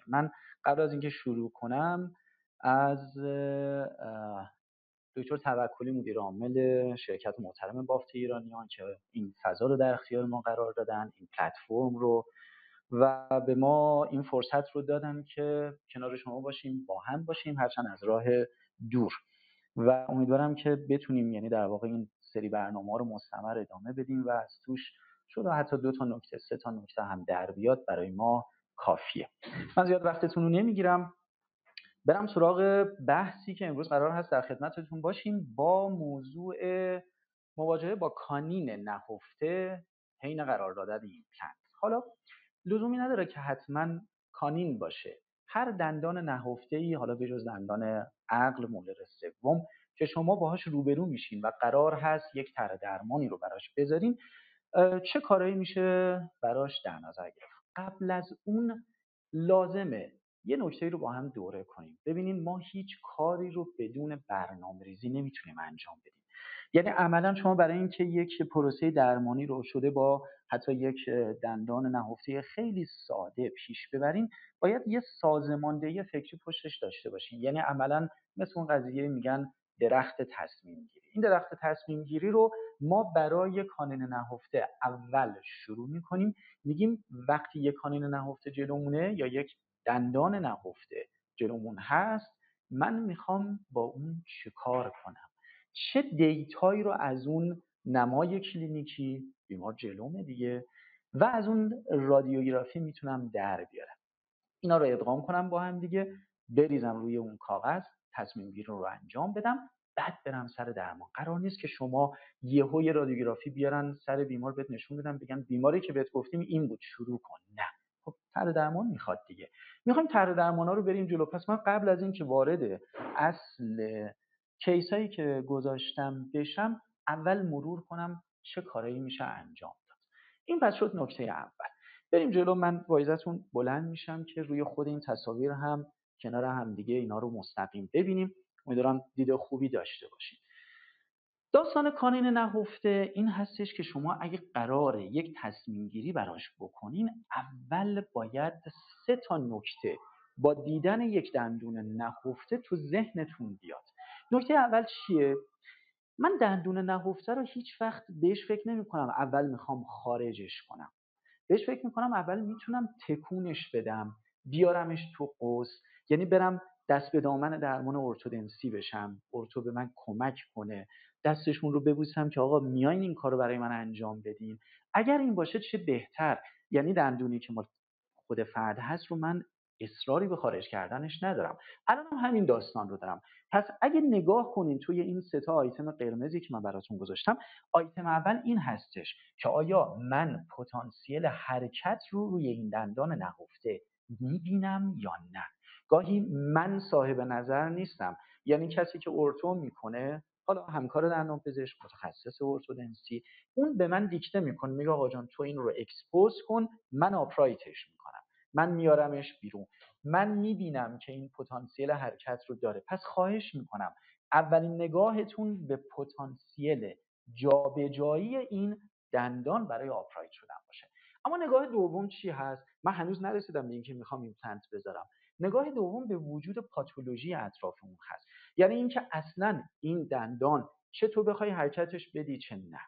من قبل از اینکه شروع کنم از دکتر توکلی مدیر عامل شرکت محترم بافت ایرانیان که این فضا رو در اختیار ما قرار دادن، این پلتفرم رو، و به ما این فرصت رو دادن که کنار شما باشیم، با هم باشیم، هرچند از راه دور. و امیدوارم که بتونیم، یعنی در واقع این سری برنامه رو مستمر ادامه بدیم و از توش شده حتی 2 تا نکته 3 تا نکته هم در بیاد برای ما کافیه. من زیاد وقتتون رو نمیگیرم، برم سراغ بحثی که امروز قرار هست در خدمتتون باشیم با موضوع مواجهه با کانین نهفته حین قرارداد ایمپلنت. حالا لزومی نداره که حتما کانین باشه، هر دندان نهفته‌ای، حالا به جز دندان عقل مولر سوم که شما باهاش روبرو میشین و قرار هست یک طرح درمانی رو براش بذارین، چه کارایی میشه براش در نظر گرفت؟ قبل از اون لازمه یه نکته رو با هم دوره کنیم. ببینین ما هیچ کاری رو بدون برنامه‌ریزی نمیتونیم انجام بدیم. یعنی عملا شما برای اینکه یک پروسه درمانی رو شده با حتی یک دندان نهفته خیلی ساده پیش ببرین، باید یه سازماندهی فکری پشتش داشته باشین. یعنی عملا مثل اون قضیه میگن درخت تصمیم گیری. این درخت تصمیم گیری رو ما برای کانین نهفته اول شروع میکنیم، میگیم وقتی یک کانین نهفته جلومونه یا یک دندان نهفته جلومون هست، من میخوام با اون چه کار کنم، چه دیتایی رو از اون نمای کلینیکی بیمار جلومه دیگه و از اون رادیوگرافی میتونم در بیارم. اینا رو ادغام کنم با هم دیگه، بریزم روی اون کاغذ، تصمیم گیری رو انجام بدم، بعد برم سر درمان. قرار نیست که شما یهو یه رادیوگرافی بیارن سر بیمار بهت نشون بدن بگن بیماری که بهت گفتیم این بود شروع کن. نه، خب طرح درمان میخواد دیگه. میخوایم طرح درمانا رو بریم جلو. پس من قبل از این که وارد اصل کیسایی که گذاشتم بشم، اول مرور کنم چه کارایی میشه انجام داد. این پس شد نکته اول. بریم جلو. من با اجازهتون بلند میشم که روی خود این تصاویر هم کنار هم دیگه اینا رو مستقیم ببینیم. امیدوارم دید خوبی داشته باشید. داستان کانین نهفته این هستش که شما اگه قراره یک تصمیم گیری براش بکنین، اول باید 3 تا نکته با دیدن یک دندون نهفته تو ذهنتون بیاد. نکته اول چیه؟ من دندون نهفته رو هیچ وقت بهش فکر نمی کنم اول میخوام خارجش کنم. بهش فکر میکنم اول میتونم تکونش بدم، بیارمش تو قوس، یعنی برم دست به دامن درمان ارتودنسی بشم، ارتو به من کمک کنه، دستشون رو ببوسم که آقا میاین این کارو برای من انجام بدین. اگر این باشه چه بهتر. یعنی دندونی که مال خود فرد هست رو من اصراری به خارج کردنش ندارم. الان هم همین داستان رو دارم. پس اگه نگاه کنین توی این 3 تا آیتم قرمزی که من براتون گذاشتم، آیتم اول این هستش که آیا من پتانسیل حرکت رو روی این دندان نهفته میبینم یا نه. گاهی من صاحب نظر نیستم، یعنی کسی که ارتو میکنه، حالا همکار دندانپزشک متخصص ارتودنسی، اون به من دیکته میکنه، میگه آقا جان تو این رو اکسپوز کن، من آپرایتش میکنم، من میارمش بیرون، من میبینم که این پتانسیل حرکت رو داره. پس خواهش میکنم اولین نگاهتون به پتانسیل جابجایی این دندان برای آپرایت شدن باشه. اما نگاه دوم چی هست؟ من هنوز نرسیدم به اینکه میخوام ایمپلنت بذارم. نگاه دوم به وجود پاتولوژی اطراف اون هست. یعنی اینکه اصلا این دندان چه تو بخوای حرکتش بدی چه نه،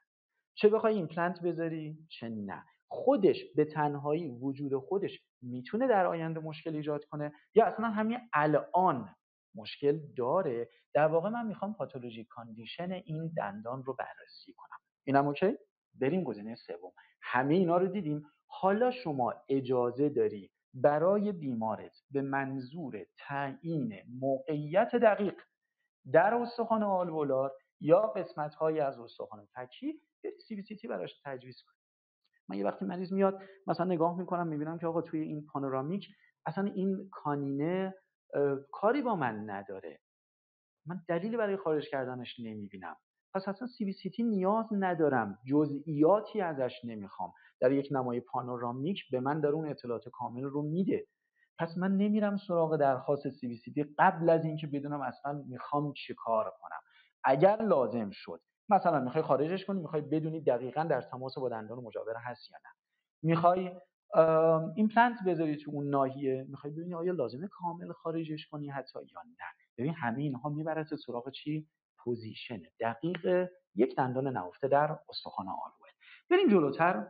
چه بخوای ایمپلنت بذاری چه نه، خودش به تنهایی وجود خودش میتونه در آینده مشکل ایجاد کنه یا اصلا همین الان مشکل داره. در واقع من میخوام پاتولوژی کاندیشن این دندان رو بررسی کنم. اینم اوکی؟ بریم گزینه سوم. همه اینا رو دیدیم. حالا شما اجازه داری برای بیمارت به منظور تعیین موقعیت دقیق در استخوان آلوولار یا قسمت‌هایی از استخوان فکی سی بی سی تی براش تجویز کنی. من یه وقتی مریض میاد مثلا نگاه میکنم میبینم که آقا توی این پانورامیک اصلا این کانینه کاری با من نداره، من دلیلی برای خارج کردنش نمیبینم، پس اصلا سی بی سی تی نیاز ندارم، جزئیاتی ازش نمیخوام، در یک نمای پانورامیک به من در اون اطلاعات کامل رو میده. پس من نمیرم سراغ درخواست سی بی سی تی قبل از اینکه بدونم اصلا میخوام چه کار کنم. اگر لازم شد، مثلا میخوای خارجش کنی، میخوای بدونی دقیقاً در تماس با دندان مجاور هست یا نه، میخوای ایمپلنت بذاری تو اون ناحیه، میخوای ببینی آیا لازمه کامل خارجش کنی حتی یا نه. ببین همه اینها میبرد سراغ چی؟ پوزیشن دقیق یک دندان نهفته در استخوان آلوئل. بریم جلوتر.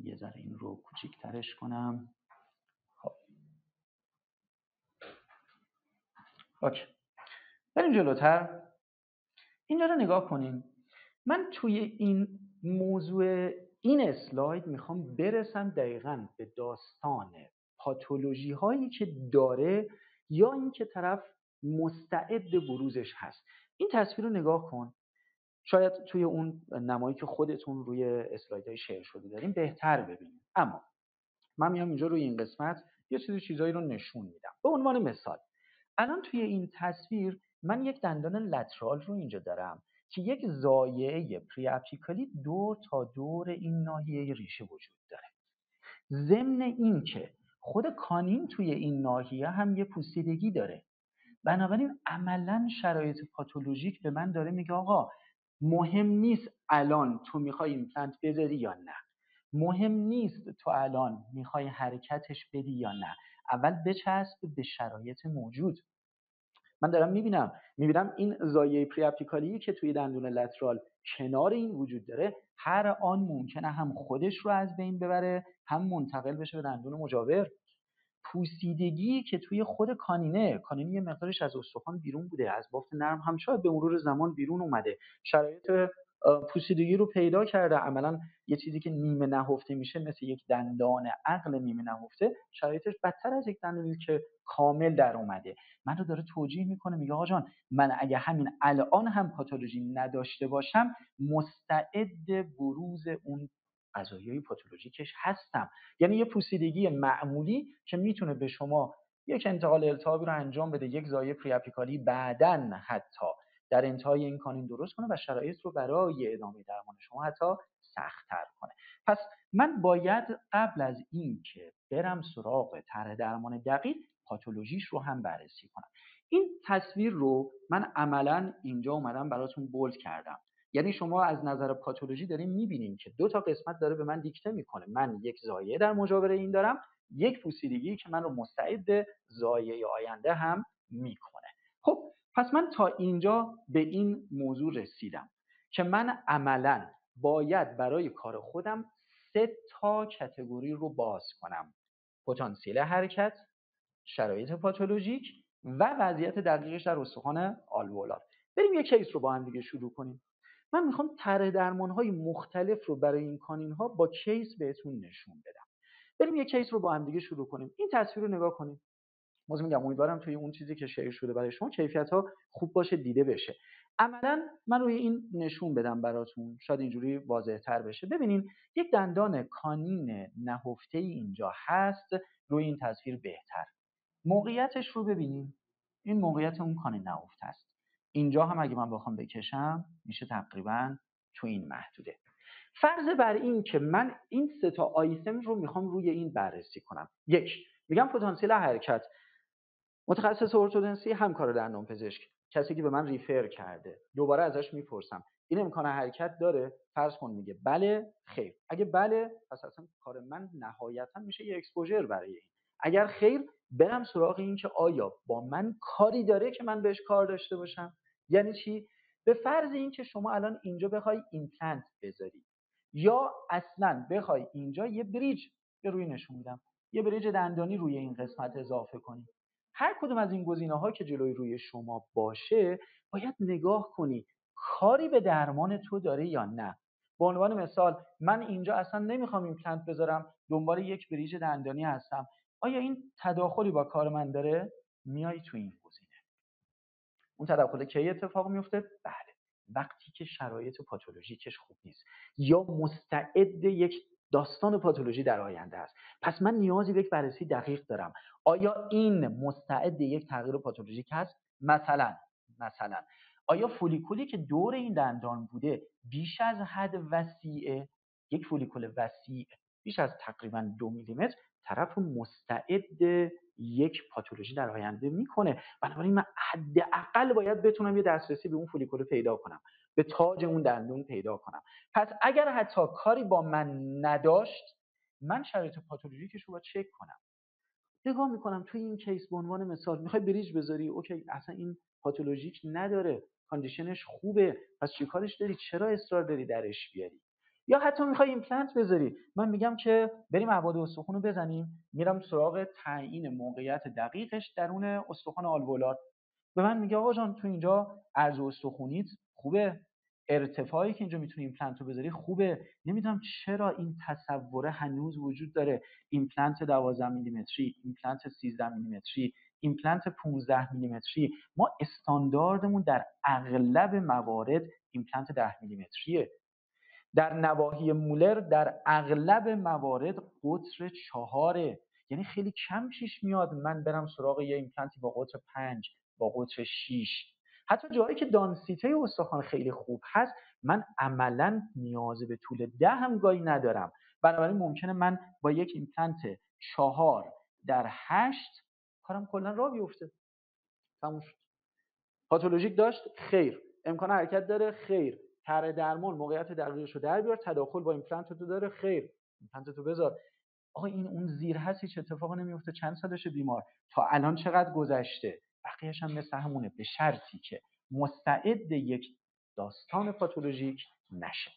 یه ذره این رو کوچیک‌ترش کنم. خب اوکی، بریم جلوتر. اینجا رو نگاه کنیم. من توی این موضوع این اسلاید میخوام برسم دقیقاً به داستان پاتولوژی هایی که داره یا اینکه طرف مستعد بروزش هست. این تصویر رو نگاه کن. شاید توی اون نمایی که خودتون روی اسلایدهای شیر شده داریم بهتر ببینید، اما من میام اینجا روی این قسمت یه چیزایی رو نشون میدم. به عنوان مثال الان توی این تصویر من یک دندان لترال رو اینجا دارم که یک زایعه پری اپیکالی دور این ناحیه ریشه وجود داره. ضمن این که خود کانین توی این ناحیه هم یه پوسیدگی داره. بنابراین عملا شرایط پاتولوژیک به من داره میگه آقا مهم نیست الان تو میخوای ایمپلنت بذاری یا نه، مهم نیست تو الان میخوای حرکتش بدی یا نه، اول بچسب به شرایط موجود. من دارم میبینم این زایه پری اپیکالی که توی دندون لترال کنار این وجود داره هر آن ممکنه هم خودش رو از بین ببره هم منتقل بشه به دندون مجاور. پوسیدگی که توی خود کانینه یه مقدارش از استخوان بیرون بوده، از بافت نرم هم شاید به مرور زمان بیرون اومده، شرایط پوسیدگی رو پیدا کرده. عملا یه چیزی که نیمه نهفته میشه مثل یک دندان عقل نیمه نهفته، شرایطش بدتر از یک دندانی که کامل در اومده. من رو داره توجیه میکنه، میگه آقا جان من اگه همین الان هم پاتولوژی نداشته باشم مستعد بروز اون قضایای پاتولوژیکش هستم. یعنی یه پوسیدگی معمولی که میتونه به شما یک انتقال التهابی رو انجام بده، یک زایه پری اپیکالی بعداً حتی در انتهای این کانین درست کنه و شرایط رو برای ادامه درمان شما حتی سخت‌تر کنه. پس من باید قبل از این که برم سراغ طرح درمان دقیق پاتولوژیش رو هم بررسی کنم. این تصویر رو من عملاً اینجا اومدم براتون بولد کردم. یعنی شما از نظر پاتولوژی داریم میبینیم که دو تا قسمت داره به من دیکته میکنه. من یک زایعه در مجاور این دارم، یک پوسیدگی که من رو مستعد زایعه آینده هم میکنه. خب پس من تا اینجا به این موضوع رسیدم که من عملاً باید برای کار خودم 3 تا کاتگوری رو باز کنم: پتانسیل حرکت، شرایط پاتولوژیک و وضعیت دقیقش در استخوان آلوئولار. بریم یک کیس رو با هم دیگه شروع کنیم. من میخوام طرح درمان‌های مختلف رو برای این کانین‌ها با کیس بهتون نشون بدم. بریم یک کیس رو با هم دیگه شروع کنیم. این تصویر رو نگاه کنید. میگم امیدوارم توی اون چیزی که شیر شده برای شما کیفیت‌ها خوب باشه، دیده بشه. عملاً من روی این نشون بدم براتون، شاید اینجوری واضح‌تر بشه. ببینین یک دندان کانین نهفته‌ای اینجا هست، روی این تصویر بهتر. موقعیتش رو ببینین. این موقعیت اون کانین نهفته است. اینجا هم اگه من بخوام بکشم میشه تقریباً تو این محدوده. فرض بر این که من این 3 تا آیتم رو میخوام روی این بررسی کنم. یک، میگم پتانسیل حرکت. متخصص ارتودنسی، همکار دندانپزشک، کسی که به من ریفر کرده، دوباره ازش میپرسم این امکان حرکت داره؟ فرض کن میگه بله، خیر. اگه بله پس اصلا کار من نهایتا میشه یه اکسپوژر برای این. اگر خیر برم سراغ این که آیا با من کاری داره که من بهش کار داشته باشم. یعنی چی؟ به فرض این که شما الان اینجا بخوای ایمپلنت بذاری یا اصلا بخوای اینجا یه بریج روی نشون میدم، یه بریج دندانی روی این قسمت اضافه کنی، هر کدوم از این گزینه‌ها که جلوی روی شما باشه باید نگاه کنی کاری به درمان تو داره یا نه. به عنوان مثال من اینجا اصلا نمیخوام ایمپلنت بذارم، دنبال یک بریج دندانی هستم، آیا این تداخلی با کار من داره؟ میای تو این گزینه. اون تداخل کی اتفاق میفته؟ بله، وقتی که شرایط پاتولوژیکش خوب نیست یا مستعد یک داستان پاتولوژی در آینده است. پس من نیازی به یک بررسی دقیق دارم. آیا این مستعد یک تغییر پاتولوژیک هست؟ مثلا آیا فولیکولی که دور این دندان بوده بیش از حد وسیعه؟ یک فولیکول وسیع بیش از تقریبا 2 میلیمتر طرف مستعد یک پاتولوژی در آینده میکنه. بنابراین من حداقل باید بتونم یه دسترسی به اون فولیکول پیدا کنم، به تاج اون دندون پیدا کنم. پس اگر حتی کاری با من نداشت، من شرایط پاتولوژیکش رو باید چک کنم. نگاه میکنم توی این کیس به عنوان مثال میخوای بریج بذاری، اوکی، اصلا این پاتولوژیک نداره، کاندیشنش خوبه، پس چیکارش داری؟ چرا اصرار داری درش بیاری؟ یا حتی میخوای ایمپلنت بذاری، من میگم که بریم ابعاد استخوان رو بزنیم، میرم سراغ تعیین موقعیت دقیقش درون استخوان آلوولار. به من میگه آقا جان تو اینجا عرض استخونیت خوبه، ارتفاعی که اینجا میتونی ایمپلنت رو بذاری خوبه. نمیدونم چرا این تصوره هنوز وجود داره، ایمپلنت 12 میلیمتری، ایمپلنت 13 میلیمتری، ایمپلنت 15 میلیمتری. ما استانداردمون در اغلب موارد ایمپلنت 10 میلیمتریه. در نواحی مولر در اغلب موارد قطر 4، یعنی خیلی کم پیش میاد من برم سراغ یه ایمپلنتی با قطر 5، با قطر 6. حتی جایی که دانسیته استخوان خیلی خوب هست، من عملا نیاز به طول 10 هم گاهی ندارم. بنابراین ممکنه من با یک ایمپلنت 4/8 کارم کلا راه بیفته. تموم شد. پاتولوژیک داشت؟ خیر. امکان حرکت داره؟ خیر. طرح درمان موقعیت دقیقش رو در بیار، تداخل با ایمپلنت تو داره؟ خیر. ایمپلنت تو بذار. آقا این اون زیر هست، هیچ اتفاقی نمیفته. چند سالشه بیمار؟ تا الان چقدر گذشته؟ بقیه‌اش هم مثل همونه، به شرطی که مستعد یک داستان پاتولوژیک نشه.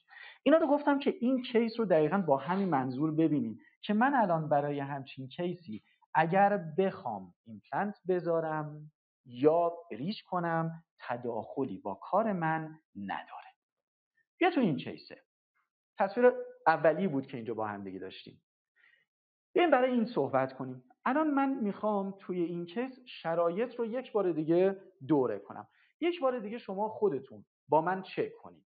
اینا رو گفتم که این کیس رو دقیقاً با همین منظور ببینیم که من الان برای همچین کیسی اگر بخوام ایمپلنت بذارم یا بریج کنم، تداخلی با کار من نداره. بیا تو این کیسه. تصویر اولی بود که اینجا با هم دیگه داشتیم. بیایم برای این صحبت کنیم. الان من میخوام توی این کیس شرایط رو یک بار دیگه دوره کنم. یک بار دیگه شما خودتون با من چک کنید.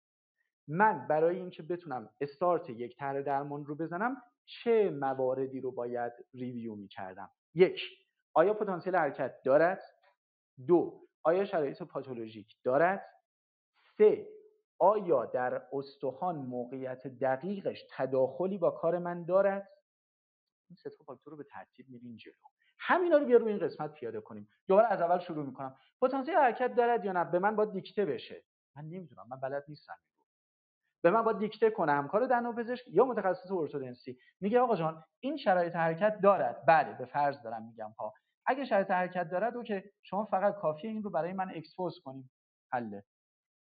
من برای اینکه بتونم استارت یک طرح درمان رو بزنم چه مواردی رو باید ریویو میکردم؟ 1. آیا پتانسیل حرکت دارد؟ 2. آیا شرایط پاتولوژیک دارد؟ 3. آیا در استخوان موقعیت دقیقش تداخلی با کار من دارد؟ این سه تا فاکتور رو به ترتیب میریم جلو. همینا رو بیا روی این قسمت پیاده کنیم. دوباره از اول شروع میکنم. پتانسیل حرکت دارد یا نه؟ به من باید دیکته بشه. من نمیدونم، من بلد نیستم. به من باید دیکته کنه همکار دندانپزشک یا متخصص ارتودنسی. میگه آقا جان این شرایط حرکت دارد. بله، به فرض دارم میگم ها. اگه شرایط حرکت دارد اوکی، شما فقط کافیه این رو برای من اکسپوز کنیم. حله.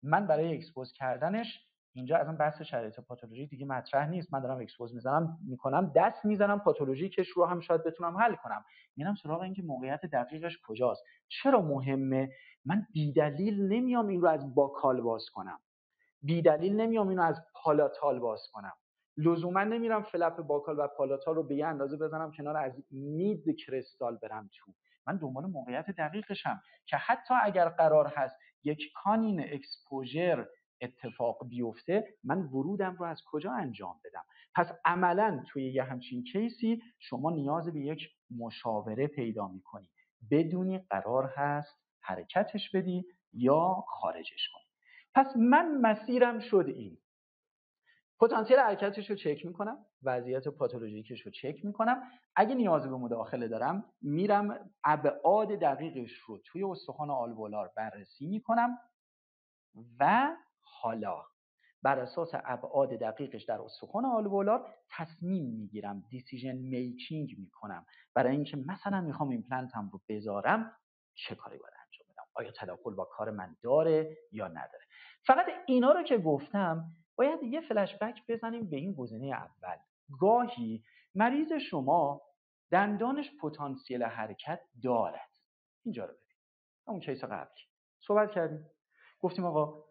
من برای اکسپوز کردنش اینجا اصلا بحث شرایط پاتولوژی دیگه مطرح نیست. من دارم اکسپوز میکنم، دست میزنم پاتولوژیکش رو هم شاید بتونم حل کنم. میرم سراغ اینکه موقعیت دقیقش کجاست. چرا مهمه؟ من بی‌دلیل نمیام این رو از باکال باز کنم. بی‌دلیل نمیام اینو از پالاتال باز کنم. لزوما نمیرم فلپ باکال و پالاتال رو به یه اندازه بزنم کنار، از مید کرستال برم تو. من دنبال موقعیت دقیقشم که حتی اگر قرار هست یک کانین اکسپوژر اتفاق بیفته، من ورودم رو از کجا انجام بدم. پس عملا توی یه همچین کیسی شما نیاز به یک مشاوره پیدا میکنی، بدونی قرار هست حرکتش بدی یا خارجش کنی. پس من مسیرم شد این. پتانسیل حرکتش رو چک میکنم، وضعیت پاتولوژیکش رو چک میکنم. اگه نیاز به مداخله دارم میرم ابعاد دقیقش رو توی استخوان آلوولار بررسی میکنم و حالا بر اساس ابعاد دقیقش در استخوان آلوولار تصمیم میگیرم، دیسیژن میکینگ میکنم برای اینکه مثلا میخوام ایمپلنتم رو بذارم چه کاری باید انجام بدم. آیا تداخل با کار من داره یا نداره؟ فقط اینا رو که گفتم باید یه فلش بک بزنیم به این گزینه اول. گاهی مریض شما دندانش پتانسیل حرکت دارد. اینجا رو ببین. اون کیس قبلی صحبت کردیم، گفتیم آقا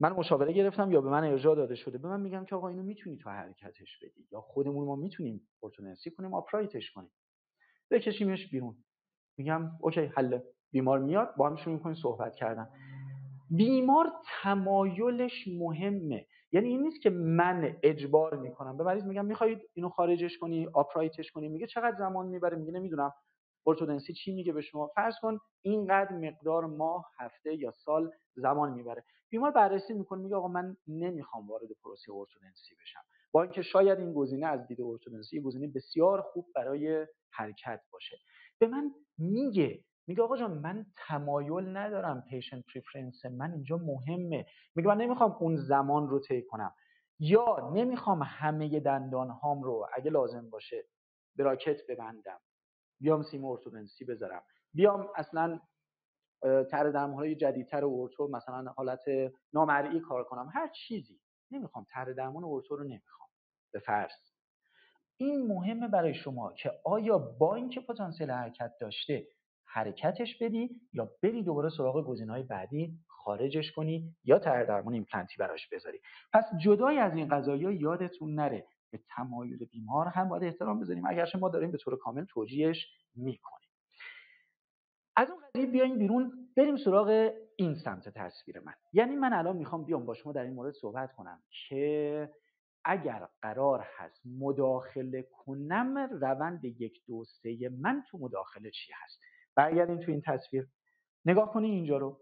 من مشاوره گرفتم یا به من ارجاع داده شده، به من میگم که آقا اینو میتونی تو حرکتش بدی یا خودمون ما میتونیم ارتودنسی کنیم، آپرایتش کنیم، بکشیمش بیرون. میگم اوکی، حله. بیمار میاد، با هم شروع می‌کنیم صحبت کردن. بیمار تمایلش مهمه، یعنی این نیست که من اجبار میکنم به مریض میگم میخواید اینو خارجش کنی، آپرایتش کنی، میگه چقدر زمان میبره، میگه نمیدونم ارتودنسی چی میگه به شما، فرض کن اینقدر مقدار ماه، هفته یا سال زمان میبره. بیمار بررسی میکنه، میگه آقا من نمیخوام وارد پروسه ارتودنسی بشم، با اینکه شاید این گزینه از دید ارتودنسی گزینه بسیار خوب برای حرکت باشه. به من میگه آقا جان من تمایل ندارم، پیشنت پریفرنس من اینجا مهمه. میگه من نمیخوام اون زمان رو طی کنم، یا نمیخوام همه دندان هام رو اگه لازم باشه براکت ببندم، بیام سیم ارتودنسی بذارم، بیام اصلا طرح درمان‌های جدیدتر ارتو مثلا حالت نامرئی کار کنم، هر چیزی. نمیخوام طرح درمان ارتو رو نمیخوام. به فرض این مهمه برای شما که آیا با اینکه پتانسیل حرکت داشته حرکتش بدی، یا بری دوباره سراغ گزینه‌های بعدی خارجش کنی، یا طرح درمان ایمپلنتی براش بذاری. پس جدای از این قضایا یادتون نره به تمایل بیمار هم باید احترام بذاریم، اگرچه ما داریم به طور کامل توجیهش میکنیم. از اون قضیه بیایم بیرون، بریم سراغ این سمت تصویر من. یعنی من الان میخوام بیام با شما در این مورد صحبت کنم که اگر قرار هست مداخله کنم، روند 1 2 3 من تو مداخله چی هست. برگردیم تو این تصویر، نگاه کنی اینجا رو.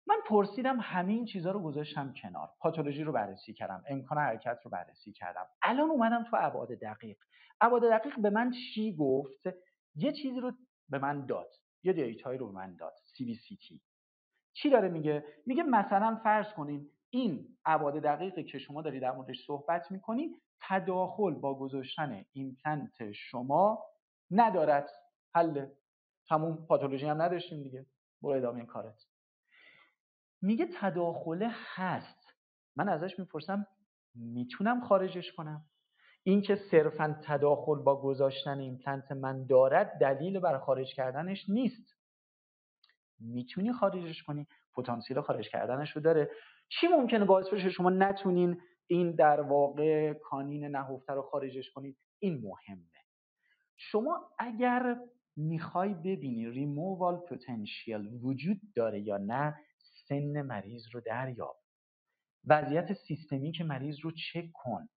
من پرسیدم، همه این چیزها رو گذاشتم کنار، پاتولوژی رو بررسی کردم، امکان حرکت رو بررسی کردم. الان اومدم تو ابعاد دقیق. ابعاد دقیق به من چی گفت؟ یه چیزی رو به من داد، یه دیتایی رو به من داد، CBCT. چی داره میگه؟ میگه مثلا فرض کنین این ابعاد دقیقی که شما دارید در موردش صحبت میکنی تداخل با گذاشتن ایمپلنت شما ندارد. حل، همون پاتولوژی هم نداشتیم دیگه، برو ادامه کارت. میگه تداخل هست. من ازش میپرسم میتونم خارجش کنم؟ این که صرفا تداخل با گذاشتن ایمپلنت من دارد دلیل بر خارج کردنش نیست. میتونی خارجش کنی، پتانسیل خارج کردنش رو داره. چی ممکنه باعث بشه شما نتونین این در واقع کانین نهفته رو خارجش کنید؟ این مهمه. شما اگر میخوای ببینی ریمووال پتانسیل وجود داره یا نه، سن مریض رو دریاب، وضعیت سیستمیک مریض رو چک کن،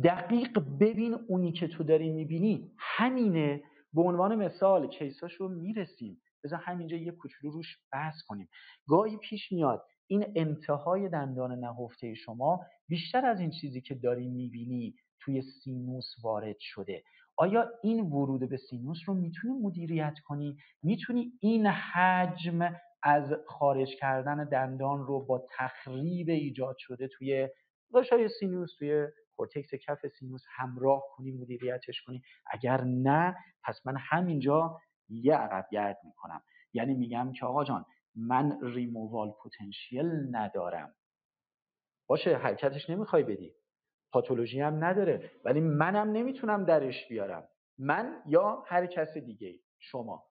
دقیق ببین اونی که تو داری میبینی همینه. به عنوان مثال کیساشو میرسیم، بذار همینجا یه کوچولو روش بحث کنیم. گاهی پیش میاد این انتهای دندان نهفته شما بیشتر از این چیزی که داری میبینی توی سینوس وارد شده. آیا این ورود به سینوس رو میتونی مدیریت کنی؟ میتونی این حجم از خارج کردن دندان رو با تخریب ایجاد شده توی غشای سینوس، توی کورتکس کف سینوس همراه کنی، مدیریتش کنی؟ اگر نه، پس من همینجا یه عقب گرد میکنم. یعنی میگم که آقا جان من ریمووال پتانسیل ندارم، باشه حرکتش نمیخوای بدی، پاتولوژی هم نداره، ولی منم نمیتونم درش بیارم، من یا هر کس دیگه. شما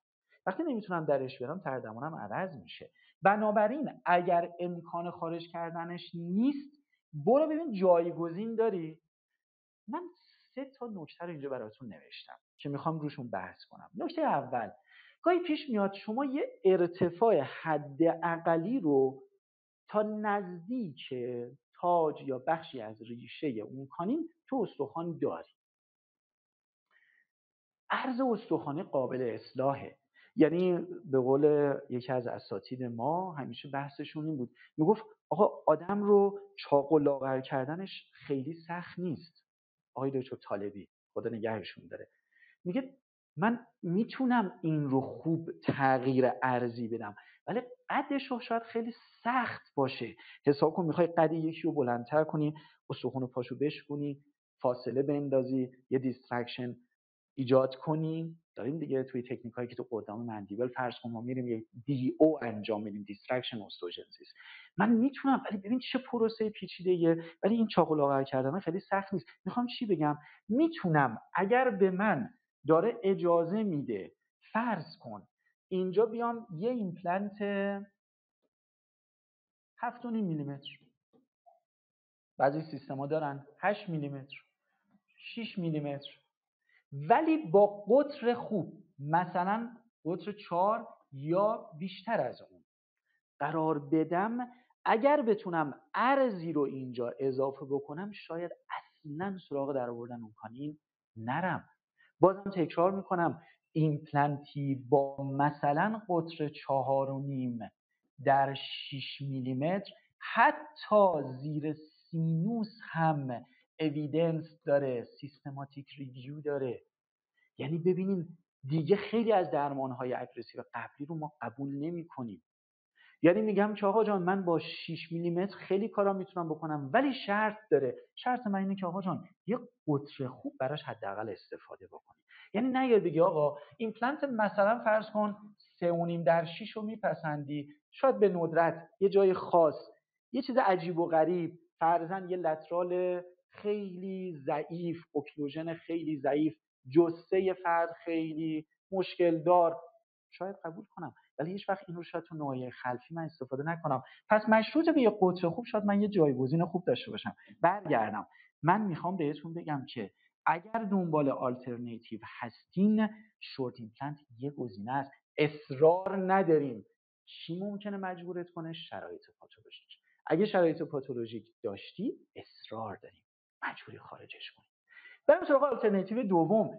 وقتی نمیتونم درش بیارم، طرح درمانم عوض میشه. بنابراین اگر امکان خارج کردنش نیست، برو ببین جایگزین داری. من 3 نکته رو اینجا براتون نوشتم که میخوام روشون بحث کنم. نکته اول، گاهی پیش میاد شما یه ارتفاع حداقلی رو تا نزدیک تاج یا بخشی از ریشه اون کانین تو استخوان داری. عرض استخوانی قابل اصلاحه. یعنی به قول یکی از اساتید ما همیشه بحثشون این بود، میگفت آقا آدم رو چاق و لاغر کردنش خیلی سخت نیست. آقای دکتر طالبی خدا نگهشون داره، میگه من میتونم این رو خوب تغییر ارضی بدم، ولی قدش رو شاید خیلی سخت باشه. حساب کن میخوای قد یکی رو بلندتر کنی، استخوان پاشو بشکنی، فاصله بندازی، یه دیسترکشن ایجاد کنی. داریم دیگه توی تکنیکایی که تو قدام مندیبل فرض کن ما میریم یه دی او انجام میدیم، دیسترکشن اوستوژنزیس. من میتونم، ولی ببین چه پروسه پیچیده‌ایه، ولی این چاق و لاغر کردن خیلی سخت نیست. میخوام چی بگم؟ میتونم اگر به من داره اجازه میده، فرض کن اینجا بیام یه ایمپلنت 7.5 میلیمتر، بعضی سیستما دارن 8 میلیمتر، 6 میلیمتر، ولی با قطر خوب، مثلا قطر 4 یا بیشتر از اون قرار بدم، اگر بتونم ارزی رو اینجا اضافه بکنم، شاید اصلا سراغ در آوردن اون کانین نرم. بازم تکرار میکنم، ایمپلنتی با مثلا قطر 4.5 در 6 میلیمتر حتی زیر سینوس هم اویدنس داره، سیستماتیک ریویو داره. یعنی ببینین دیگه خیلی از درمان‌های اگریسیو قبلی رو ما قبول نمی‌کنیم. یعنی میگم که آقا جان من با 6 میلیمتر خیلی کارا میتونم بکنم، ولی شرط داره. شرط من اینه که آقا جان یه قطر خوب براش حداقل استفاده بکنی. یعنی نگه بگی آقا ایمپلنت مثلا فرض کن 3.5/6 رو میپسندی، شاید به ندرت یه جای خاص یه چیز عجیب و غریب، فرضاً یه لترال خیلی ضعیف، اوکلوژن خیلی ضعیف، جثه فرد خیلی مشکل دار، شاید قبول کنم، ولی هیچ وقت این رو شاید تو نوعیه خلفی من استفاده نکنم. پس مشروط به یه قطر خوب شاید من یه جایگزین خوب داشته باشم. برگردم، من میخوام بهتون بگم که اگر دنبال آلترناتیو هستین، شورت ایمپلنت یه گزینه است. اصرار نداریم. چی ممکنه مجبورت کنه؟ شرایط پاتولوژیک. اگه شرایط پاتولوژیک داشتی، اصرار داریم مجبوری خارجش کنی. بریم سراغ آلترناتیو دوم،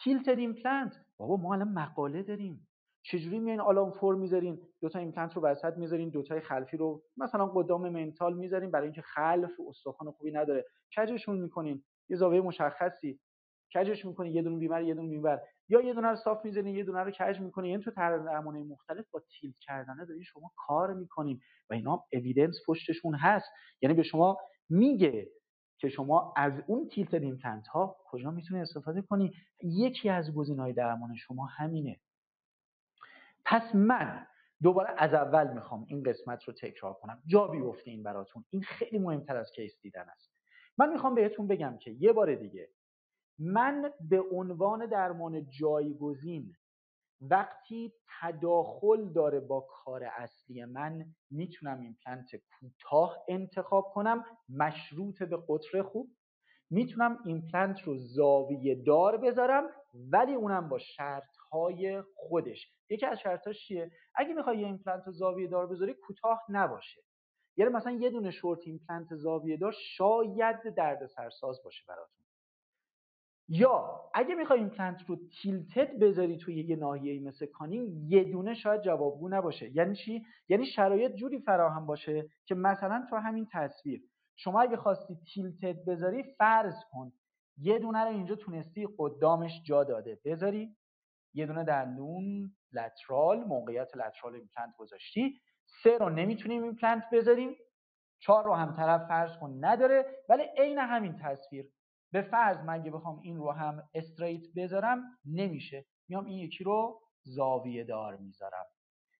تیلتد ایمپلنت. بابا ما الان مقاله داریم. چجوری میایین آلام فور میذارین، دو تا ایمپلنت رو وسط میذارین، دو تای خلفی رو مثلا قدام منتال میذارین، برای اینکه خلف استخوان خوبی نداره کجشون میکنین، یه زاویه مشخصی کجش میکنین، یه دونه بیمار یه دونه بیمار، یا یه دونه رو صاف میذارین یه دونه رو کج میکنین. یعنی تو درمان‌های مختلف با تیلت کردنه دارین شما کار میکنین و اینا اوییدنس پشتشون هست. یعنی به شما میگه که شما از اون تیلتد ایمپلنت ها کجا میتونی استفاده کنی. یکی از گزینه‌های درمان شما همینه. پس من دوباره از اول میخوام این قسمت رو تکرار کنم، جا بیفته این براتون، این خیلی مهمتر از کیس دیدن است. من میخوام بهتون بگم که یه بار دیگه، من به عنوان درمان جایگزین وقتی تداخل داره با کار اصلی من، میتونم ایمپلنت کوتاه انتخاب کنم مشروط به قطر خوب، میتونم ایمپلنت رو زاویه دار بذارم ولی اونم با شرط های خودش. یکی از شرطاش چیه؟ اگه میخوای یه ایمپلنت رو زاویه دار بذاری کوتاه نباشه. یعنی مثلا یه دونه شورت ایمپلنت زاویه دار شاید دردسرساز باشه براتون. یا اگه میخوای ایمپلنت رو تیلتد بذاری توی یه ناحیه‌ای مثل کانین، یه دونه شاید جوابگو نباشه. یعنی چی؟ یعنی شرایط جوری فراهم باشه که مثلا تو همین تصویر شما اگه خواستی تیلتد بذاری، فرض کن یه دونه رو اینجا تونستی قدامش جا داده بذاری، یه دونه دندون لترال، موقعیت لترال ایمپلنت گذاشتی، 3 رو نمیتونیم ایمپلنت بذاریم، 4 رو هم طرف فرض کن نداره، ولی عین همین تصویر به فرض من اگه بخوام این رو هم استریت بذارم نمیشه، میام این یکی رو زاویه دار میذارم،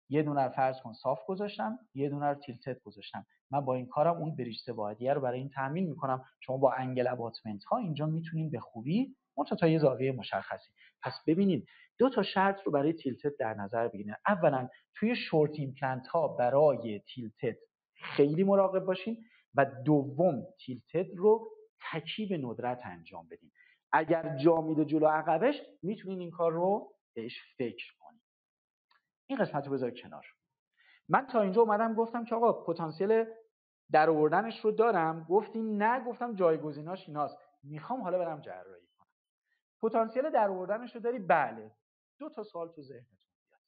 یه دونه رو فرض کن صاف گذاشتم، یه دونه رو تیلتد گذاشتم. من با این کارم اون بریج سه‌بعدیه رو برای این تامین میکنم. شما با انگل اباتمنت ها اینجا میتونین به خوبی تا یه زاویه مشخصی. پس ببینید دو تا شرط رو برای تیلتد در نظر بگیرید. اولا توی شورت ایمپلنت ها برای تیلتد خیلی مراقب باشین و دوم تیلتد رو تکی به ندرت انجام بدین. اگر جا میده جلو عقبش میتونین این کار رو بهش فکر کنین. این قسمت رو بذار کنار. من تا اینجا اومدم گفتم که آقا پتانسیل در آوردنش رو دارم، گفتی نه، گفتم جایگزیناش ایناست، میخوام حالا برم جراحی کنم. پتانسیل در آوردنش رو داری؟ بله. 2 تا سوال تو ذهنتون بیاد.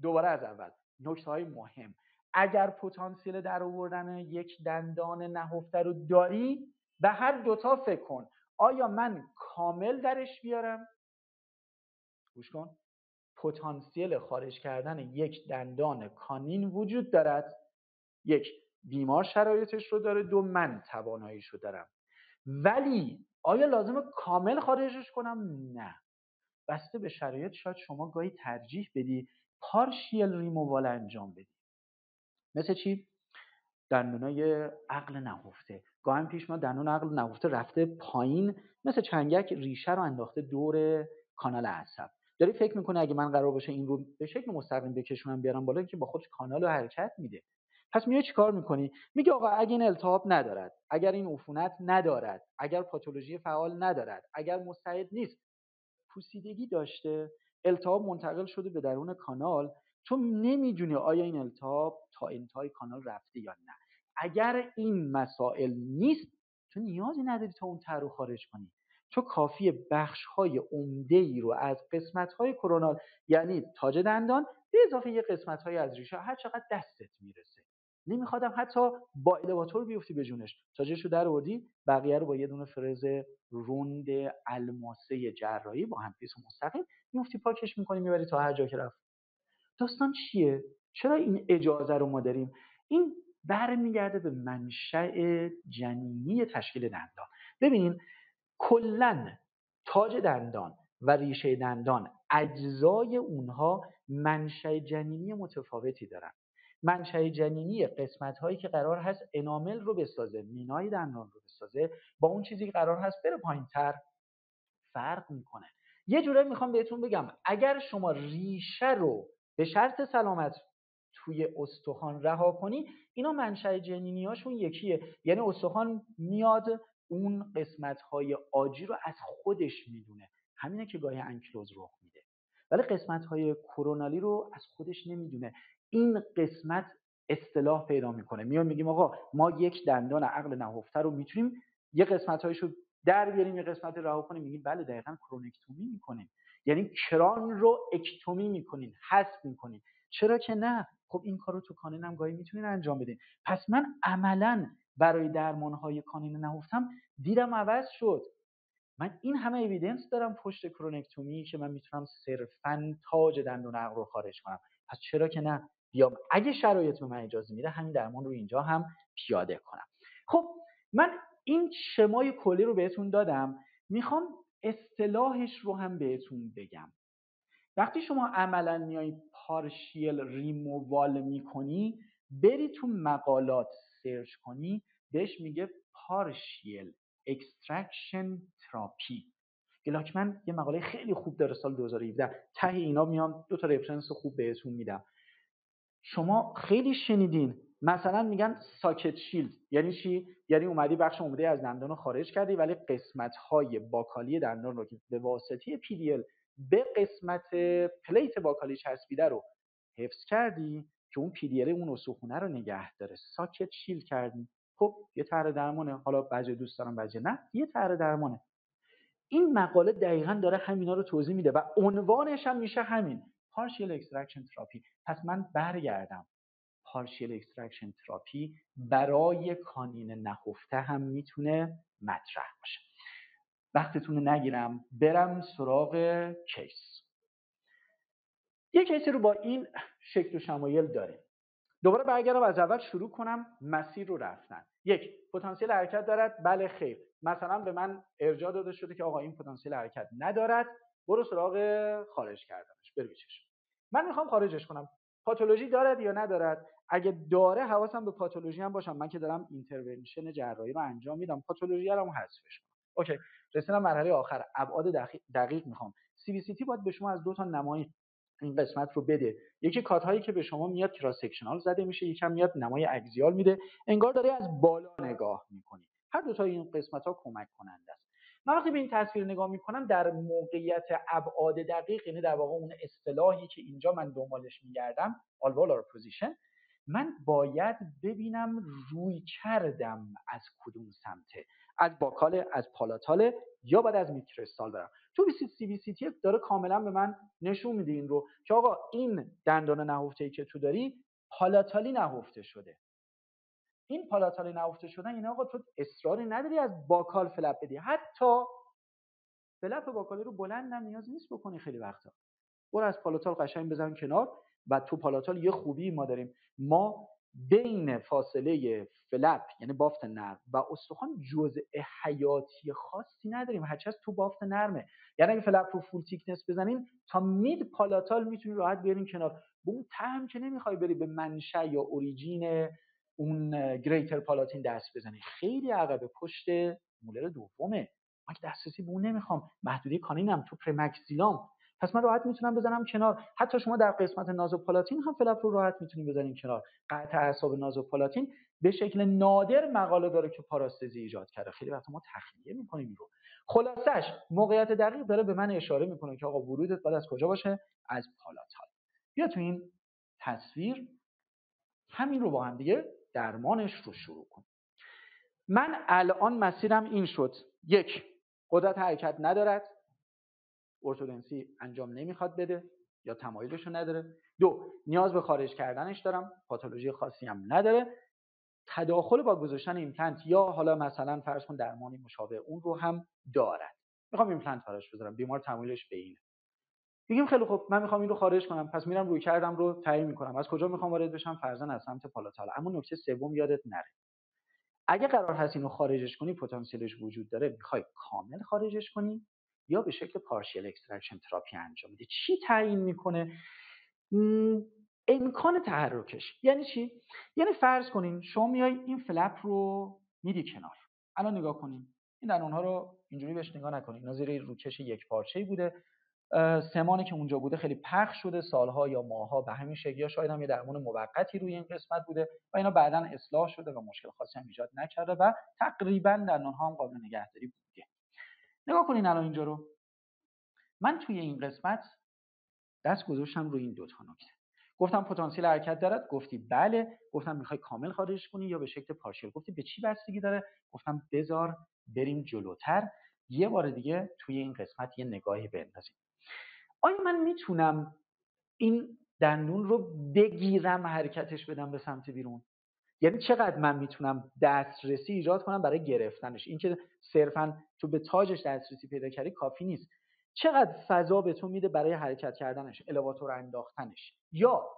دوباره از اول نکته‌های مهم. اگر پتانسیل در آوردن یک دندان نهفته رو داری، به هر 2 تا فکر کن. آیا من کامل درش بیارم؟ گوش کن. پتانسیل خارج کردن یک دندان کانین وجود دارد. یک، بیمار شرایطش رو داره، دو، من تواناییش رو دارم. ولی آیا لازمه کامل خارجش کنم؟ نه. بسته به شرایط شاید شما گاهی ترجیح بدی پارشیل ریمووال انجام بدی. مثل چی؟ دندونای عقل نهفته. گاهی پیش ما دندون عقل نهفته رفته پایین، مثل چنگک ریشه رو انداخته دور کانال عصب. داری فکر میکنه اگه من قرار باشه این رو به شکل مستقیم بکشونم بیارم بالا، که با خودش کانال رو حرکت میده. پس میای چیکار میکنی؟ میگه آقا اگه این التهاب ندارد، اگر این عفونت ندارد، اگر پاتولوژی فعال ندارد، اگر مستعد نیست، پوسیدگی داشته، التهاب منتقل شده به درون کانال، تو نمیدونی آیا این التهاب تا انتهای کانال رفته یا نه. اگر این مسائل نیست، تو نیازی نداری تا اون تر رو خارج کنی. تو کافی بخش‌های عمده‌ای رو از قسمت‌های کرونال، یعنی تاج دندان، به اضافه یه قسمت‌های از ریشه، هر چقدر دستت میرسه، نمیخوادم حتی با الواتور بیفتی به جونش، تاجرشو در آوردی، بقیه رو با یه دونه فرز روند الماسه جراحی با هندپیس مستقیم میفتی پاکش میکنی میبری تا هر جا که رفت. داستان چیه؟ چرا این اجازه رو ما داریم؟ این برمیگرده به منشأ جنینی تشکیل دندان. ببینین کلاً تاج دندان و ریشه دندان اجزای اونها منشأ جنینی متفاوتی دارن. منشأ جنینی قسمت هایی که قرار هست انامل رو بسازه، مینای دندان رو بسازه، با اون چیزی که قرار هست بره پایین‌تر فرق میکنه. یه جورایی میخوام بهتون بگم اگر شما ریشه رو به شرط سلامت توی استخوان رها کنی، اینا منشأ جنینی هاشون یکیه. یعنی استخوان میاد اون قسمت های عاجی رو از خودش میدونه، همینه که گاهی انکلوز رخ میده، ولی قسمت های کرونالی رو از خودش نمیدونه. این قسمت اصطلاح پیدا میکنه، میاد میگیم آقا ما یک دندان عقل نهفته رو میتونیم یه قسمت هایشو در بیاریم، یه قسمت رها کنیم. میگیم بله دقیقاً کرونکتومی میکنیم، یعنی کران رو اکتومی میکنین، حذف میکنین. چرا که نه؟ خب این کارو تو کانین هم گاهی میتونین انجام بدین. پس من عملاً برای درمانهای کانین نهفتم دیدم عوض شد. من این همه اوییدنس دارم پشت کرونکتومی که من میتونم صرفاً تاج دندون عقل رو خارج کنم. پس چرا که نه بیام اگه شرایط به من اجازه میده همین درمان رو اینجا هم پیاده کنم. خب من این شمای کلی رو بهتون دادم، میخوام اصطلاحش رو هم بهتون بگم. وقتی شما عملا میای پارشیل ریمووال میکنی، بری تو مقالات سرچ کنی، بهش میگه پارشیل اکسترکشن تراپی. گلاکمن یه مقاله خیلی خوب داره سال 2017، ته اینا میام 2 تا رفرنس خوب بهتون میدم. شما خیلی شنیدین مثلا میگن ساکت شیلد، یعنی چی؟ یعنی اومدی بخش عمده از دندان رو خارج کردی ولی قسمت‌های باکالی دندان رو که به واسطه PDL به قسمت پلیت باکالی چسبیده رو حفظ کردی که اون PDL اون استخونه رو نگه داره. ساکت شیلد کردی. خب یه طرح درمانه، حالا بعضی دوست دارن بعضی نه، یه طرح درمانه. این مقاله دقیقاً داره همینا رو توضیح میده و عنوانش هم میشه همین، partial extraction therapy. پس من برگردم، partial extraction therapy برای کانین نهفته هم میتونه مطرح باشه. وقتتون رو نگیرم، برم سراغ کیس. یک کیسی رو با این شکل و شمایل داریم. دوباره برگردم از اول شروع کنم مسیر رو رفتن. یک، پتانسیل حرکت دارد؟ بله خیر. مثلا به من ارجاع داده شده که آقا این پتانسیل حرکت ندارد، برو سراغ خارج کردنش، برویشش. من میخوام خارجش کنم. پاتولوژی دارد یا ندارد؟ اگه داره حواسم به پاتولوژی هم باشم، من که دارم اینترونشن جراحی رو انجام میدم، پاتولوژی رو حذفش کنم. اوکی، رسیدم مرحله آخر، ابعاد دقیق میخوام. CBCT باید به شما از 2 تا نمای این قسمت رو بده. یکی کات هایی که به شما میاد کراس سکشنال زده میشه، یکم میاد نمای اکزیال میده، انگار داره از بالا نگاه میکنی. هر دو تا این قسمت ها کمک کننده است. من وقتی به این تصویر نگاه میکنم در موقعیت ابعاد دقیق، یعنی در واقع اون اصطلاحی که اینجا من دنبالش میگردم آلوالار پوزیشن، من باید ببینم روی کردم از کدوم سمته، از باکال، از پالاتال، یا بعد از میکروستال برم. تو CBCT داره کاملا به من نشون میده این رو که آقا این دندان نهفته‌ای که تو داری پالاتالی نهفته شده. این پالاتالی نهفته شدن یعنی آقا تو اصراری نداری از باکال فلپ بدی، حتی فلپ باکالی رو بلند هم نیاز نیست بکنی. خیلی وقتا برو از پالاتال قشنگ بزن کنار. و تو پالاتال یه خوبی ما داریم، ما بین فاصله فلپ یعنی بافت نرم و استخوان جزء حیاتی خاصی نداریم، هرچند تو بافت نرمه. یعنی اگه فلپ رو فول تیکنس بزنین تا مید پالاتال میتونی راحت بیارین کنار. به اون ته که نمیخوای بری به منشأ یا اوریجین اون گریتر پالاتین دست بزنی، خیلی عقب پشت مولر دومه. من که دسترسی به اون نمیخوام، محدوده کانینم تو پرمکسیلام، پس من راحت میتونم بزنم کنار. حتی شما در قسمت نازوپالاتین هم فلپ رو راحت میتونید بزنین کنار. قطع اعصاب نازوپالاتین به شکل نادر مقاله داره که پاراستزی ایجاد کرده، خیلی وقتا ما تخلیه میکنیم این رو. خلاصش موقعیت دقیق داره به من اشاره میکنه که آقا ورودت باید از کجا باشه؟ از پالاتال. بیا تو این تصویر همین رو با هم دیگه درمانش رو شروع کنیم. من الان مسیرم این شد: یک، قدرت حرکت ندارد، ارتودنسی انجام نمیخواد بده. یا تمایلش رو نداره. 2 نیاز به خارج کردنش دارم، پاتولوژی خاصی هم نداره. تداخل با گذاشتن ایمپلنت یا حالا مثلا فرض کن درمانی مشابه اون رو هم دارد. میخوام ایمپلنت براش بذارم، بیمار تمایلش به اینه. میگیم خیلی خوب، من میخوام این رو خارج کنم، پس میرم روی کردم رو تعیین میکنم. از کجا میخوام وارد بشم؟ فرضاً از سمت پالاتال. اما نکته سوم یادت نره، اگه قرار هست اینو خارجش کنی، پتانسیلش وجود داره، میخوای کامل خارجش کنی یا به شکل پارشیل اکستراکشن تراپی انجام بدی. چی تعیین میکنه امکان تحرکش؟ یعنی چی؟ یعنی فرض کنین شما میای این فلپ رو میدی کنار. الان نگاه کنین، این دندون‌ها رو اینجوری بهش نگاه نکنین، اینا زیر روکش یک پارچه‌ای بوده. سمانی که اونجا بوده خیلی پخش شده سالها یا ماهها به همین شکل، یا شاید هم یه درمان موقتی روی این قسمت بوده و اینا بعداً اصلاح شده و مشکل خاصی هم ایجاد نکرده و تقریباً دندان‌ها هم قابل نگهداری بوده. نگاه کنین الان اینجا رو، من توی این قسمت دست گذاشتم روی این 2 تا نکته. گفتم پتانسیل حرکت دارد، گفتی بله. گفتم میخوای کامل خارجش کنی یا به شکل پارشل؟ گفتی به چی بستگی داره؟ گفتم بذار بریم جلوتر، یه بار دیگه توی این قسمت یه نگاهی بندازیم. آیا من میتونم این دندون رو بگیرم حرکتش بدم به سمت بیرون؟ یعنی چقدر من میتونم دسترسی ایجاد کنم برای گرفتنش؟ این که صرفاً تو به تاجش دسترسی پیدا کردی کافی نیست. چقدر فضا به تو میده برای حرکت کردنش، الیواتور انداختنش؟ یا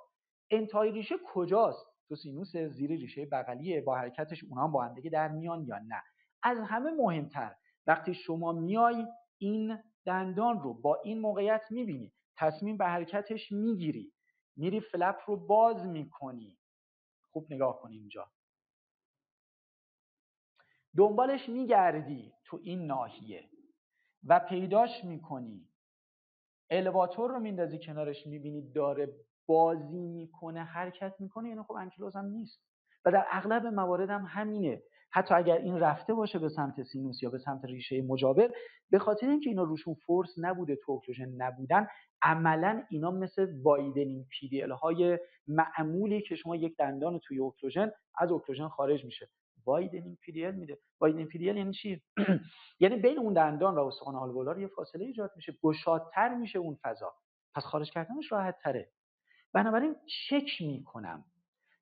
انتهای ریشه کجاست؟ تو سینوس زیر ریشه بغلیه، با حرکتش اونها هم با هم دیگه در میان یا نه؟ از همه مهمتر وقتی شما میای این دندان رو با این موقعیت میبینی، تصمیم به حرکتش میگیری، میری فلپ رو باز میکنی، خوب نگاه کنی اینجا، دنبالش میگردی تو این ناحیه و پیداش میکنی، الیواتور رو میندازی کنارش، میبینی داره بازی میکنه، حرکت میکنه، یعنی خب انکیلوز هم نیست. و در اغلب موارد هم همینه. حتی اگر این رفته باشه به سمت سینوس یا به سمت ریشه مجاور، به خاطر اینکه اینا روشون فورس نبوده، تو اوکلوژن نبودن، عملا اینا مثل وایدنینگ پی دی ال های معمولی که شما یک دندان توی اوکلوژن از اوکلوژن خارج میشه وایدنینگ پی دی ال میده. وایدنینگ پی دی ال یعنی چی؟ یعنی بین اون دندان و استخوان آلوولار یه فاصله ایجاد میشه، گشادتر میشه اون فضا، پس خارج کردنش راحت تره. بنابراین چک میکنم،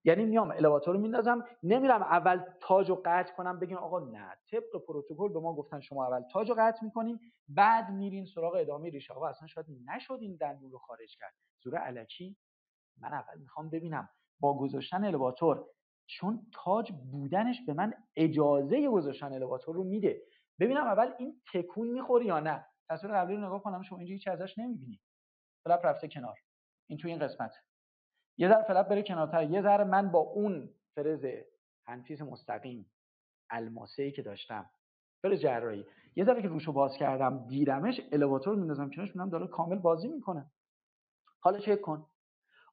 یعنی میام الیواتور رو میندازم، نمیرم اول تاج رو قطع کنم بگین آقا نه، طبق پروتکل به ما گفتن شما اول تاج رو قطع میکنین بعد میرین سراغ ادامه ریشه. آقا اصلا شاید نشد این دندون رو خارج کرد، زور الکی. من اول میخوام ببینم با گذاشتن الیواتور، چون تاج بودنش به من اجازه گذاشتن الیواتور رو میده، ببینم اول این تکون میخوره یا نه. تصویر قبلی رو نگاه کنم، شما اینجا هیچ ازش نمیبینی، فلپ رفته کنار، این تو این قسمت یه ذره فلپ بره کنارتر، یه ذره من با اون فرز هندپیس مستقیم الماسه‌ای که داشتم، فرز جراحی، یه ذره که روشو باز کردم دیدمش، الیواتور میندازم کنارش، میبینم داره کامل بازی میکنه. حالا چک کن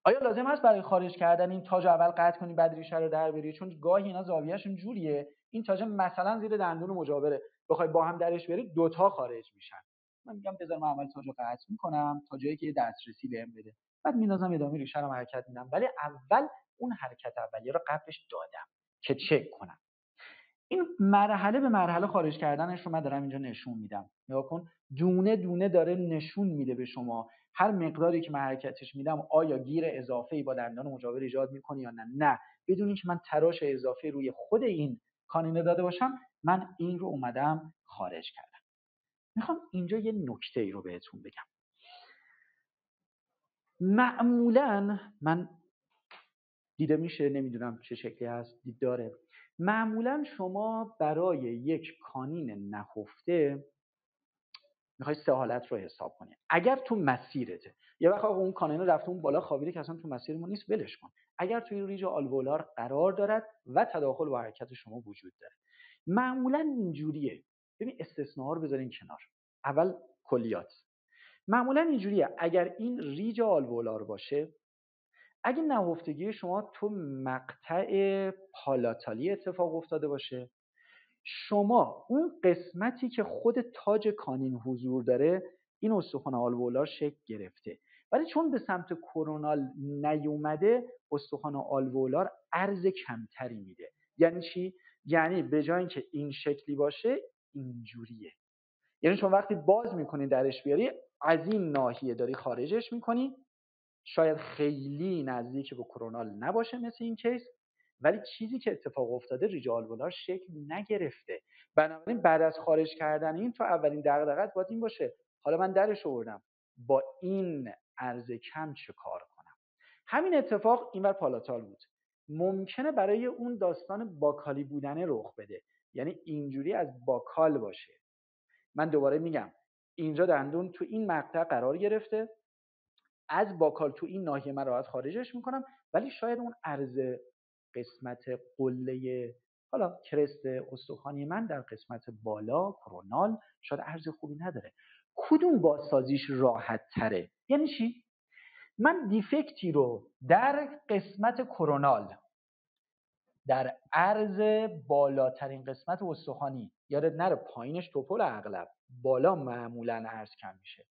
آیا لازم هست برای خارج کردن این تاج اول قطع کنی بعد ریشه رو در بری؟ چون گاهی اینا زاویه‌شون جوریه، این تاج مثلا زیر دندون مجاوره، بخوای با هم درش بری دوتا خارج میشن. من میگم بذار من اول تاج رو قطع میکنم تا جایی که یه دسترسی بهم بده، بعد میندازم ادامه ریشه رو حرکت میدم، ولی اول اون حرکت اولیه رو قبلش دادم که چک کنم. این مرحله به مرحله خارج کردنش رو من دارم اینجا نشون میدم. نگاه کن، دونه دونه داره نشون میده به شما هر مقداری که من حرکتش میدم آیا گیر اضافه‌ای با دندان مجاور ایجاد میکنه یا نه بدون اینکه من تراش اضافه روی خود این کانینه داده باشم، من این رو اومدم خارج کردم. میخوام اینجا یه نکته ای رو بهتون بگم. معمولا من دیده میشه، نمیدونم چه شکلی هست، دید داره، معمولا شما برای یک کانین نهفته میخوای 3 حالت رو حساب کنی. اگر تو مسیرته، یه وقت آقا اون کانین رفته اون بالا خوابیده که اصلا تو مسیرمون نیست، ولش کن. اگر توی ریج آلوولار قرار دارد و تداخل با حرکت شما وجود داره، معمولا اینجوریه. ببین استثناء رو بذارین کنار، اول کلیات. معمولا اینجوریه اگر این ریج آلوولار باشه، اگه نهفتگی شما تو مقطع پالاتالی اتفاق افتاده باشه، شما اون قسمتی که خود تاج کانین حضور داره، این استخوان آلوولار شکل گرفته، ولی چون به سمت کرونال نیومده، استخوان آلوولار عرض کمتری میده. یعنی چی؟ یعنی به جای اینکه این شکلی باشه اینجوریه. یعنی شما وقتی باز میکنی درش بیاری، از این ناحیه داری خارجش میکنی، شاید خیلی نزدیک به کرونال نباشه مثل این کیس، ولی چیزی که اتفاق افتاده ریجالولار شکل نگرفته. بنابراین بعد از خارج کردن این تو اولین دغدغه‌ات باید این باشه حالا من درش آوردم با این عرض کم چه کار کنم. همین اتفاق اینور پالاتال بود. ممکنه برای اون داستان باکالی بودن رخ بده، یعنی اینجوری از باکال باشه. من دوباره میگم اینجا دندون تو این مقطع قرار گرفته، از باکال تو این ناحیه من راحت خارجش میکنم، ولی شاید اون عرض قسمت قله حالا کرست استخوانی من در قسمت بالا کرونال شاید عرض خوبی نداره. کدوم بازسازیش راحت تره؟ یعنی چی؟ من دیفکتی رو در قسمت کرونال در عرض بالاترین قسمت استخوانی، یادت نره پایینش توپل، اغلب بالا معمولا عرض کم میشه.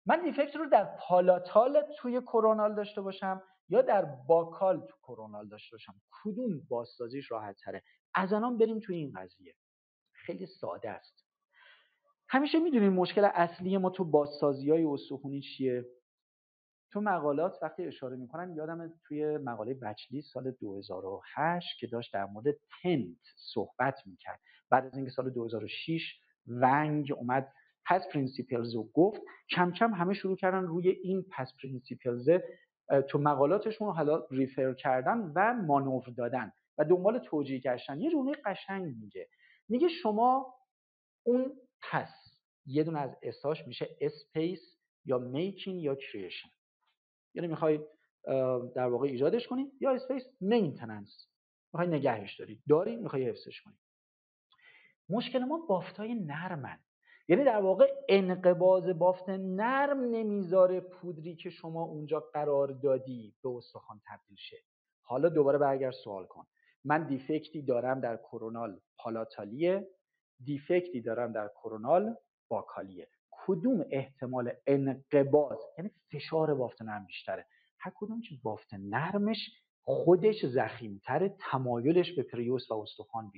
من دیفکت رو در پالاتال توی کرونال داشته باشم یا در باکال تو کرونال داشته باشم، کدوم بازسازیش راحت تره؟ از الان بریم توی این قضیه. خیلی ساده است. همیشه میدونین مشکل اصلی ما تو بازسازی‌های استخوانی چیه؟ تو مقالات وقتی اشاره میکنن، یادم توی مقاله بچلی سال 2008 که داشت در مورد تنت صحبت میکرد، بعد از اینکه سال 2006 ونگ اومد پس پرینسیپلز رو گفت، کم کم همه شروع کردن روی این پس پرینسیپلز تو مقالاتشون حالا ریفر کردن و مانور دادن و دنبال توجیه گشتن. یه جمله قشنگ میگه شما اون پس یه دونه از اساش میشه اسپیس یا میکینگ یا کریشن، یعنی میخوای در واقع ایجادش کنی، یا اسپیس مینتیننس میخوای نگهش داری میخوای حفظش کنی. مشکل ما بافتای نرمن، یعنی در واقع انقباض بافت نرم نمیذاره پودری که شما اونجا قرار دادی به استخوان تبدیل شه. حالا دوباره برگرد سوال کن، من دیفکتی دارم در کرونال پالاتالیه، دیفکتی دارم در کرونال باکالیه، کدوم احتمال انقباض یعنی فشار بافت نرم بیشتره؟ هر کدوم که بافت نرمش خودش ضخیم‌تره، تمایلش به پریوس و استخوان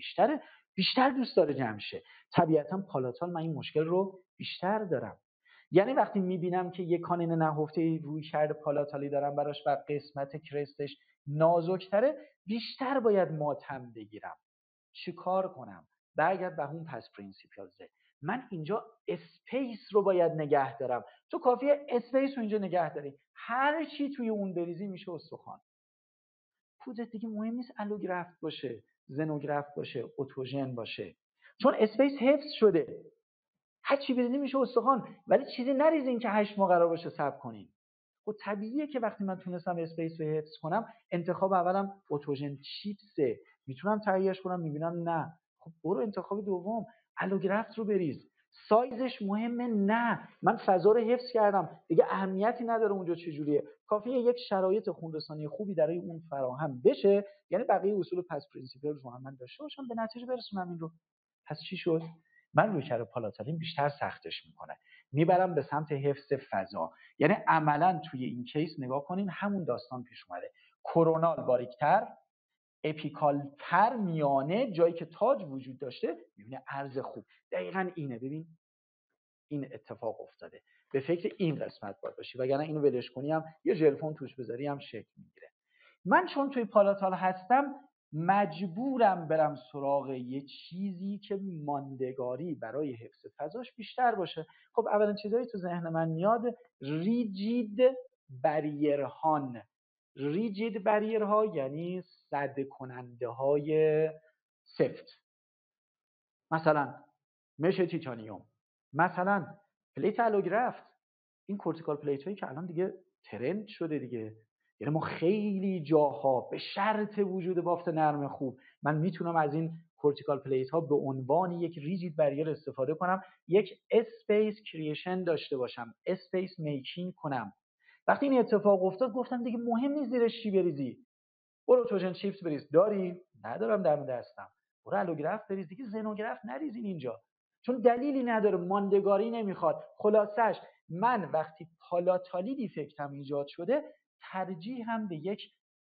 بیشتر دوست داره جمع شه. طبیعتا پالاتال من این مشکل رو بیشتر دارم. یعنی وقتی میبینم که یک کانین نهفته روی کرده پالاتالی دارم براش و قسمت کرستش نازکتره، بیشتر باید ماتم بگیرم. چیکار کنم؟ برگرد به اون پس پرینسیپلزه. من اینجا اسپیس رو باید نگه دارم. تو کافیه اسپیس رو اینجا نگه داری، هر چی توی اون بریزی میشه استخوان. پودر دیگه مهم نیست الوگرافت باشه، زنوگرافت باشه، اتوژن باشه، چون اسپیس حفظ شده. هر چی بریزی میشه استخوان، ولی چیزی نریزین که 8 ماه قرار باشه صبر کنین. خب طبیعیه که وقتی من تونستم اسپیس رو حفظ کنم، انتخاب اولم اتوژن چیپسه، میتونم تهیهش کنم، میبینم نه، خب برو انتخاب دوم الوگرافت رو بریز. سایزش مهمه؟ نه، من فضا رو حفظ کردم دیگه، اهمیتی نداره اونجا چجوریه، کافیه یک شرایط خونرسانی خوبی برای اون فراهم بشه، یعنی بقیه اصول پس پرینسیپل رو من داشته باشم، به نتیجه برسونم این رو. پس چی شد؟ من رویکرد پالاتالین بیشتر سختش میکنه، میبرم به سمت حفظ فضا. یعنی عملا توی این کیس نگاه کنین همون داستان پیش اومده، کرونال باریکتر، اپیکالتر میانه، جایی که تاج وجود داشته میبینه عرض خوب. دقیقاً اینه، ببین این اتفاق افتاده، به فکر این قسمت باید باشی، وگرنه اینو ولش کنی هم یه ژلفون توش بذاری هم شکل میگیره. من چون توی پالاتال هستم مجبورم برم سراغ یه چیزی که ماندگاری برای حفظ فضاش بیشتر باشه. خب اولین چیزایی تو ذهن من میاد ریجید بریرهان. ریجید بریرها یعنی سد کننده های سفت، مثلا مش تیتانیوم، مثلا پلیت الوگرافت، این کورتیکال پلیت هایی که الان دیگه ترند شده دیگه. یعنی ما خیلی جاها به شرط وجود بافت نرم خوب من میتونم از این کورتیکال پلیت ها به عنوان یک ریجید بریر استفاده کنم، یک اسپیس کریشن داشته باشم، اسپیس میکینگ کنم. وقتی این اتفاق افتاد گفتم دیگه مهم نیست زیرش چی بریزی، برو توژن چیپس بریز. داری؟ ندارم در دستم. برو الوگرافت بریز دیگه، زنوگرافت نریزین اینجا، چون دلیلی نداره، ماندگاری نمیخواد. خلاصش من وقتی پالاتالی دیفکتم ایجاد شده، ترجیح هم به یک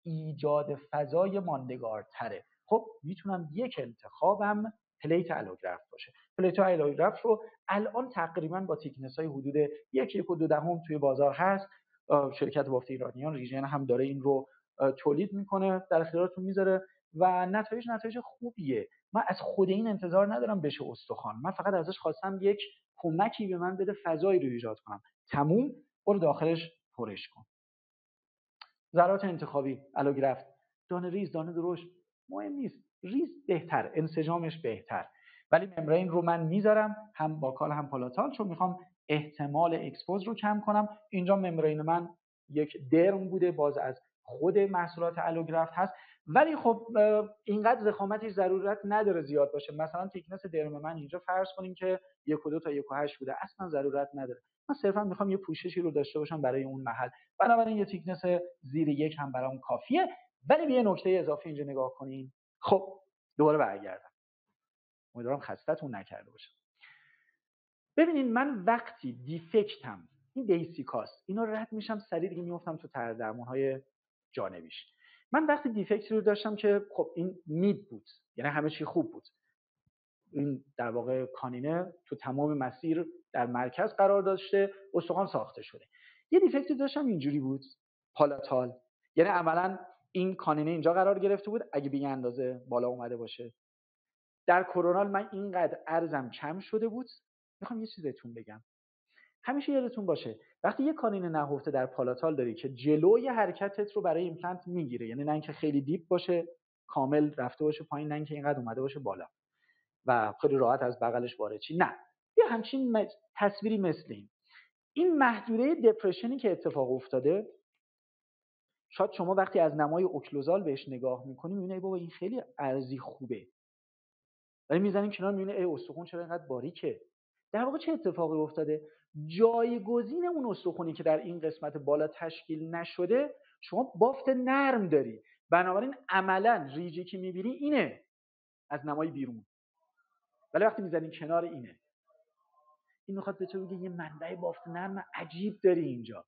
ایجاد فضای ماندگارتره. خب میتونم یک انتخابم پلیت الوگرافت باشه. پلیت الوگرافت رو الان تقریبا با تیکنس های حدود 1.2 توی بازار هست. شرکت بافت ایرانیان ریژن هم داره این رو تولید میکنه، در اختیارتون میذاره و نتایج خوبیه. من از خود این انتظار ندارم بشه استخوان، من فقط ازش خواستم یک کمکی به من بده، فضایی رو ایجاد کنم. تموم، برو داخلش پرش کن. ذرات انتخابی الوگرافت، دانه ریز، دانه درشت، مهم نیست، ریز بهتر، انسجامش بهتر. ولی ممبرین رو من میذارم هم باکال هم پالاتال، چون میخوام احتمال اکسپوز رو کم کنم. اینجا ممبرین من یک درم بوده، باز از خود محصولات الوگرافت هست، ولی خب اینقدر ضخامتش ضرورت نداره زیاد باشه. مثلا تیکنس درم من اینجا فرض کنیم که 1.2 تا 1.8 بوده، اصلا ضرورت نداره. من صرفا میخوام یه پوششی رو داشته باشم برای اون محل، بنابراین یه تیکنس زیر 1 هم برام کافیه. ولی به یه نکته اضافی اینجا نگاه کنین. خب دوباره برگردم، امیدوارم خستتون نکرده باشم. ببینین من وقتی دیفکتم، این بیسیکاست، اینا رد میشم سریع دیگه میافتم تو طرز درمان‌های جانبیش. من وقتی دیفکتی رو داشتم که خب این مید بود، یعنی همه چی خوب بود، این در واقع کانینه تو تمام مسیر در مرکز قرار داشته، استخوان ساخته شده. یه دیفکتی داشتم اینجوری بود، پالاتال، یعنی عملا این کانینه اینجا قرار گرفته بود، اگه به اندازه بالا اومده باشه. در کورونال من اینقدر عرضم کم شده بود. میخوام یه چیز بهتون بگم، همیشه یادتون باشه وقتی یه کانین نهفته در پالاتال داری که جلوی حرکتت رو برای ایمپلنت میگیره، یعنی نه اینکه خیلی دیپ باشه کامل رفته باشه پایین، نه اینکه اینقدر اومده باشه بالا و خیلی راحت از بغلش وارد چی، نه، یه همچین تصویری مثل این محدوده دپرشنی که اتفاق افتاده. شاید شما وقتی از نمای اوکلوزال بهش نگاه میکنی میبینی ای بابا این خیلی ارزی خوبه، ولی میزنیم کنار میبینی ای استخوان چرا اینقدر باریکه. در واقع چه اتفاقی افتاده؟ جایگزین اون استخوانی که در این قسمت بالا تشکیل نشده، شما بافت نرم داری، بنابراین عملا ریجی که میبینی اینه از نمای بیرون، ولی وقتی میزنی کنار اینه. این میخواد به تو بگه یه منبع بافت نرم عجیب داری اینجا،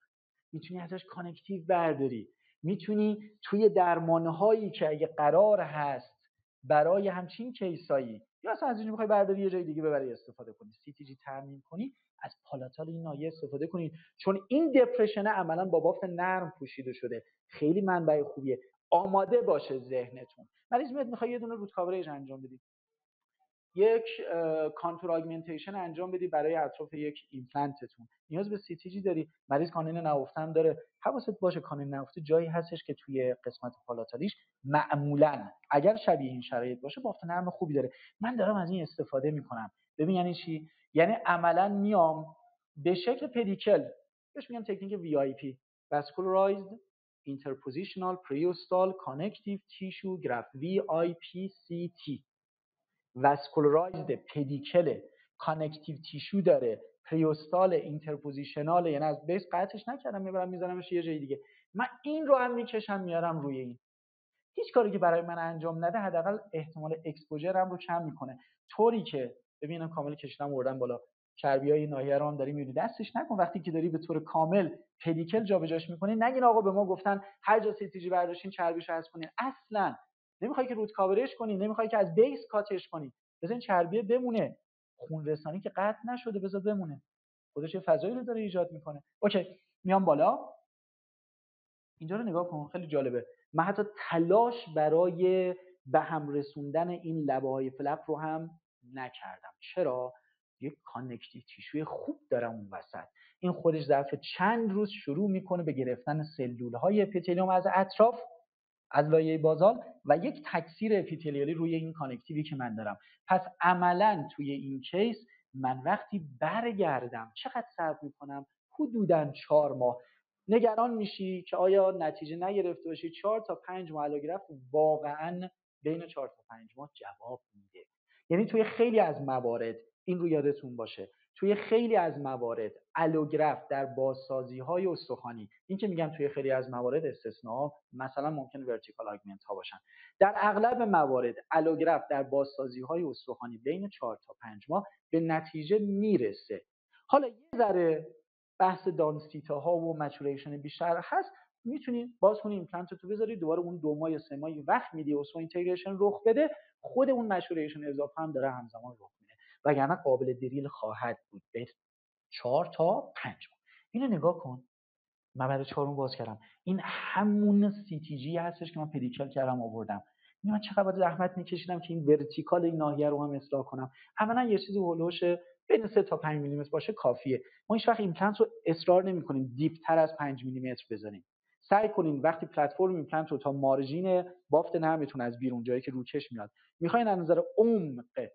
میتونی ازش کانکتیو برداری، میتونی توی درمانهایی که اگه قرار هست برای همچین کیسایی یا اصلا از اینجا میخوای برداری یه جای دیگه ببری استفاده کنی، سی تی جی ترمیم کنی، از پالاتال این نایه استفاده کنید، چون این دپرشن عملا با بافت نرم پوشیده شده. خیلی منبع خوبیه، آماده باشه ذهنتون. مریض میخوای یه دونه روت کاورج انجام بدید، یک کانتور آگمنتیشن انجام بدی برای اطراف یک ایمپلنتتون، نیاز به سی تی جی داری، مریض کانین نهفته هم داره. حواست باشه کانین نهفته جایی هستش که توی قسمت پالاتالیش معمولا اگر شبیه این شرایط باشه بافت نرم خوبی داره. من دارم از این استفاده میکنم. ببین یعنی چی؟ یعنی عملا میام به شکل پدیکل، بهش میگم تکنیک وی آی پی، vascularized interpositional preostal connective tissue graft VIPCT، واسکولارایزد پدیکل کانکتیو تیشو داره، پریوستال اینترپوزیشنال، یعنی از بیس قطعش نکردم میبرم میذارمش یه جای دیگه. من این رو هم میکشم میارم روی این. هیچ کاری که برای من انجام نده حداقل احتمال اکسپوژرم رو کم میکنه، طوری که ببینم کامل کشیدم آوردم بالا، چربیای ناحیه رو هم داری میبینی، دستش نکن وقتی که داری به طور کامل پدیکل جابجاش میکنی. نگین آقا به ما گفتن هر جا سی تی جی برداشتین چربیشو حذف کنین، اصلا نمیخوای که روت کاورش کنی، نمیخوای که از بیس کاتش کنی، بزن چربیه بمونه، خون رسانی که قطع نشده بذار بمونه، خودش یه فضایی رو داره ایجاد میکنه. اوکی، میام بالا، اینجا رو نگاه کن، خیلی جالبه. من حتی تلاش برای به هم رسوندن این لبه های فلپ رو هم نکردم. چرا؟ یک کانکتیو تیشوی خوب دارم اون وسط، این خودش ظرف چند روز شروع میکنه به گرفتن سلول های اپیتلیوم از اطراف، از لایه بازال و یک تکثیر اپیتلیالی روی این کانکتیوی که من دارم. پس عملا توی این کیس من وقتی برگردم چقدر صبر میکنم؟ حدوداً 4 ماه. نگران میشی که آیا نتیجه نگرفته باشی؟ 4 تا 5 ماه الوگرافت واقعاً بین 4 تا 5 ماه جواب میده. یعنی توی خیلی از موارد این رو یادتون باشه، توی خیلی از موارد الوگرافت در بازسازی‌های استخوانی، این که میگم توی خیلی از موارد استثناء، مثلا ممکن ورتیکال آگمنت ها باشن، در اغلب موارد الوگرافت در بازسازی‌های استخوانی بین 4 تا 5 ماه به نتیجه میرسه. حالا یه ذره بحث دانسیتا ها و مچوریشن بیشتر هست، میتونی باز کنی ایمپلنت رو بذاری دوباره اون 2 ماه یا 3 ماه وقت میدی اوسو اینتگریشن رخ بده، خود اون مچوریشن اضافه هم داره همزمان رخ میده، وگرنه قابل دریل خواهد بود به 4 تا 5 ماه. اینو نگاه کن، من برای چهارم باز کردم. این همون CTG هستش که من پدیکال کردم آوردم. من چقدر زحمت میکشیدم که این ورتیکال این ناحیه رو هم اصلاح کنم. اولا یه چیزی هولوش بین 3 تا 5 میلیمتر باشه کافیه. ما هیچ وقت ایمپلنت رو اصرار نمی‌کنیم دیپ‌تر از 5 میلیمتر بزنیم. سعی کنین وقتی پلتفرم ایمپلنت رو تا مارژین بافت نرمتون از بیرون جایی که روکش میاد میخواین از نظر عمق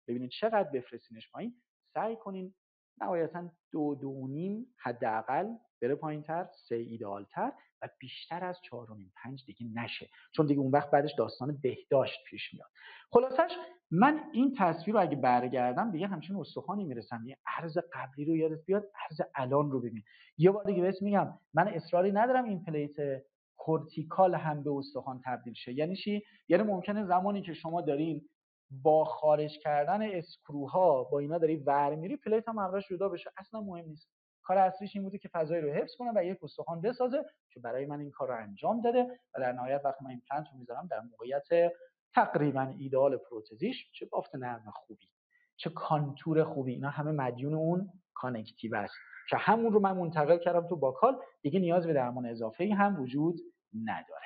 ببینید چقدر بفرستینش پایین، سعی کنین نهایتاً 2.5 حداقل بره پایین‌تر، 3 ایدئال‌تر و بیشتر از 4.5 5 دیگه نشه، چون دیگه اون وقت بعدش داستان بهداشت پیش میاد. خلاصش من این تصویر رو اگه برگردم دیگه همچین استخوانی میرسم. یه عرض قبلی رو یادت بیاد، عرض الان رو ببین. یه بار دیگه بهت میگم من اصراری ندارم این پلیت کورتیکال هم به استخوان تبدیل شه. یعنی چی؟ یعنی ممکنه زمانی که شما دارین با خارج کردن اسکروها با اینا داری ور میری پلیت هم عقبش جدا بشه، اصلا مهم نیست. کار اصلیش این بوده که فضایی رو حفظ کنه و یک استخوان بسازه که برای من این کار رو انجام داده و در نهایت وقتی من ایمپلنت رو میذارم در موقعیت تقریبا ایدئال پروتزیش، چه بافت نرم خوبی چه کانتور خوبی، اینا همه مدیون اون کانکتیو است که همون رو من منتقل کردم تو باکال، دیگه نیاز به درمان اضافه‌ای هم وجود نداره.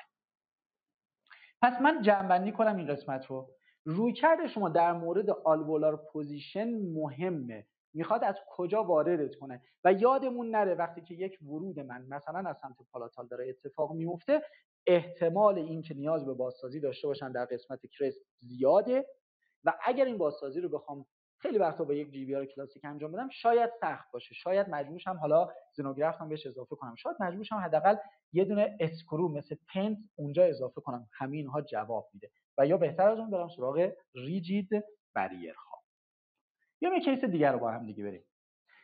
پس من جمع‌بندی کنم این قسمت رو. رویکرد شما در مورد آلوولار پوزیشن مهمه، میخواد از کجا واردت کنه و یادمون نره وقتی که یک ورود من مثلا از سمت پالاتال داره اتفاق میفته، احتمال این که نیاز به بازسازی داشته باشن در قسمت کرست زیاده و اگر این بازسازی رو بخوام خیلی وقتا با یک GBR کلاسیک انجام بدم شاید سخت باشه، شاید مجبور شم حالا زنوگرافت هم بهش اضافه کنم، شاید مجبور شم حداقل یه دونه اسکرو مثل پنت اونجا اضافه کنم. همین ها جواب میده و یا بهتر از اون برم سراغ ریجید بریرها. یا یه کیس دیگر رو با هم دیگه بریم.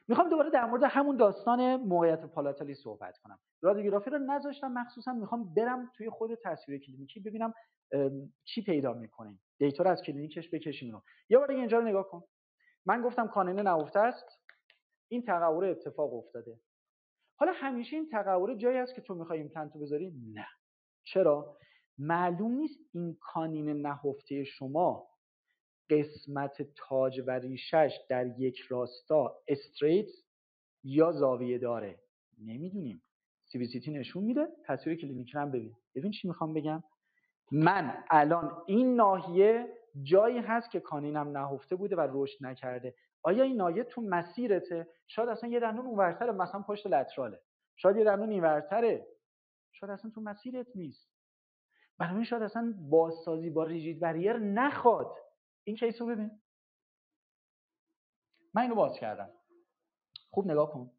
میخوام دوباره در مورد همون داستان موقعیت پالاتالی صحبت کنم. رادیوگرافی رو نذاشتم، مخصوصا میخوام برم توی خود تصویر کلینیکی ببینم چی پیدا میکنیم، دیتا رو از کلینیکش بکشیم رو. یه بار دیگه اینجا رو نگاه کن. من گفتم کانینه نهفته است، این تقور اتفاق افتاده. حالا همیشه این تقور جایی است که تو میخوای ایمپلنت رو بذاری؟ نه. چرا؟ معلوم نیست این کانین نهفته شما قسمت تاج و ریشش در یک راستا استریت یا زاویه داره، نمیدونیم. CBCT نشون میده، تصویر کلینیکی هم ببین چی میخوام بگم. من الان این ناحیه جایی هست که کانینم نهفته بوده و رشد نکرده. آیا این ناحیه تو مسیرته؟ شاید اصلا یه دندون اونورتره، مثلا پشت لتراله، شاید یه دندون اینورتره، شاید اصلا تو مسیرت نیست. بنابراین شاید اصلا بازسازی با ریجید بریر نخواد. این کیس رو ببین، من اینو باز کردم، خوب نگاه کن.